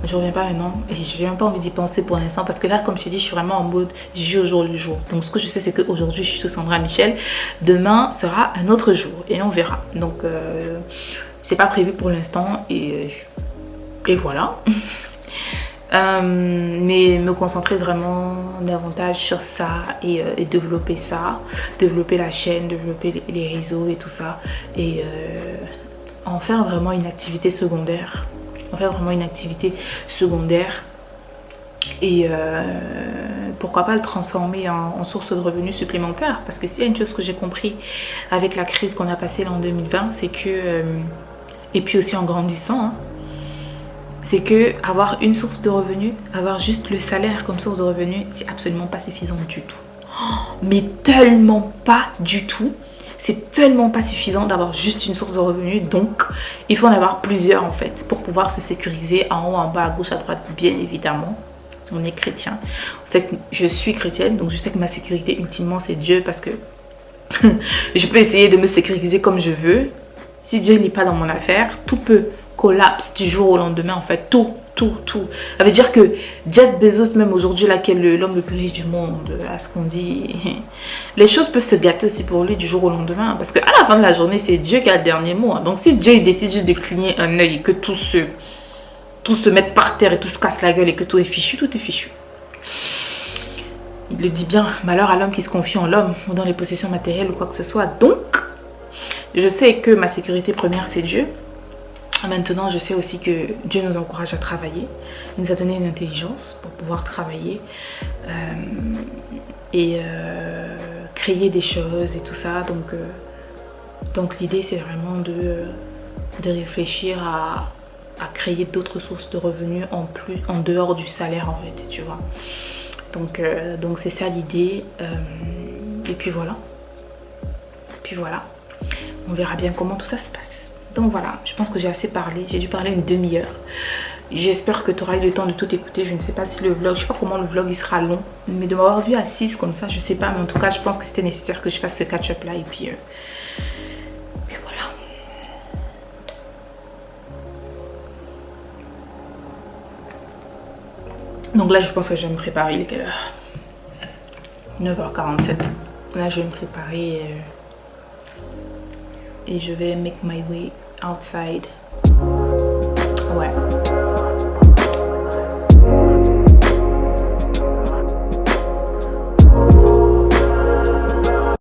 Je reviens pas maintenant et je n'ai même pas envie d'y penser pour l'instant parce que là, comme je t'ai dit, je suis vraiment en mode je vis au jour le jour. Donc ce que je sais, c'est qu'aujourd'hui je suis sous Sandra Michel, demain sera un autre jour et on verra. Donc c'est pas prévu pour l'instant et voilà. Mais me concentrer vraiment davantage sur ça et développer ça, développer la chaîne, développer les réseaux et tout ça et en faire vraiment une activité secondaire. En faire vraiment une activité secondaire et pourquoi pas le transformer en source de revenus supplémentaires, parce que s'il y a une chose que j'ai compris avec la crise qu'on a passée là en 2020, c'est que et puis aussi en grandissant, hein, c'est que avoir une source de revenus, avoir juste le salaire comme source de revenus, c'est absolument pas suffisant du tout. Mais tellement pas du tout. C'est tellement pas suffisant d'avoir juste une source de revenus. Donc, il faut en avoir plusieurs en fait pour pouvoir se sécuriser en haut, en bas, à gauche, à droite, bien évidemment. On est chrétien. Je suis chrétienne, donc je sais que ma sécurité ultimement c'est Dieu parce que je peux essayer de me sécuriser comme je veux. Si Dieu n'est pas dans mon affaire, tout peut collapse du jour au lendemain en fait. Tout. Ça veut dire que Jeff Bezos, même aujourd'hui, là, qui est l'homme le plus riche du monde, à ce qu'on dit, les choses peuvent se gâter aussi pour lui du jour au lendemain. Parce qu'à la fin de la journée, c'est Dieu qui a le dernier mot. Hein. Donc si Dieu il décide juste de cligner un œil et que tout se mette par terre et tout se casse la gueule et que tout est fichu, tout est fichu. Il le dit bien, malheur à l'homme qui se confie en l'homme ou dans les possessions matérielles ou quoi que ce soit. Donc, je sais que ma sécurité première, c'est Dieu. Maintenant, je sais aussi que Dieu nous encourage à travailler. Il nous a donné une intelligence pour pouvoir travailler et créer des choses et tout ça. Donc l'idée, c'est vraiment de réfléchir à créer d'autres sources de revenus en dehors du salaire en fait, tu vois. Donc c'est ça l'idée. Et puis voilà. On verra bien comment tout ça se passe. Donc voilà, je pense que j'ai assez parlé. J'ai dû parler une demi-heure. J'espère que tu auras eu le temps de tout écouter. Je ne sais pas si le vlog, je sais pas comment le vlog il sera long. Mais de m'avoir vu assise comme ça, je sais pas. Mais en tout cas, je pense que c'était nécessaire que je fasse ce catch-up là. Et puis voilà. Donc là, je pense que je vais me préparer. Il est quelle heure? 9h47. Là, je vais me préparer et je vais make my way outside. Ouais.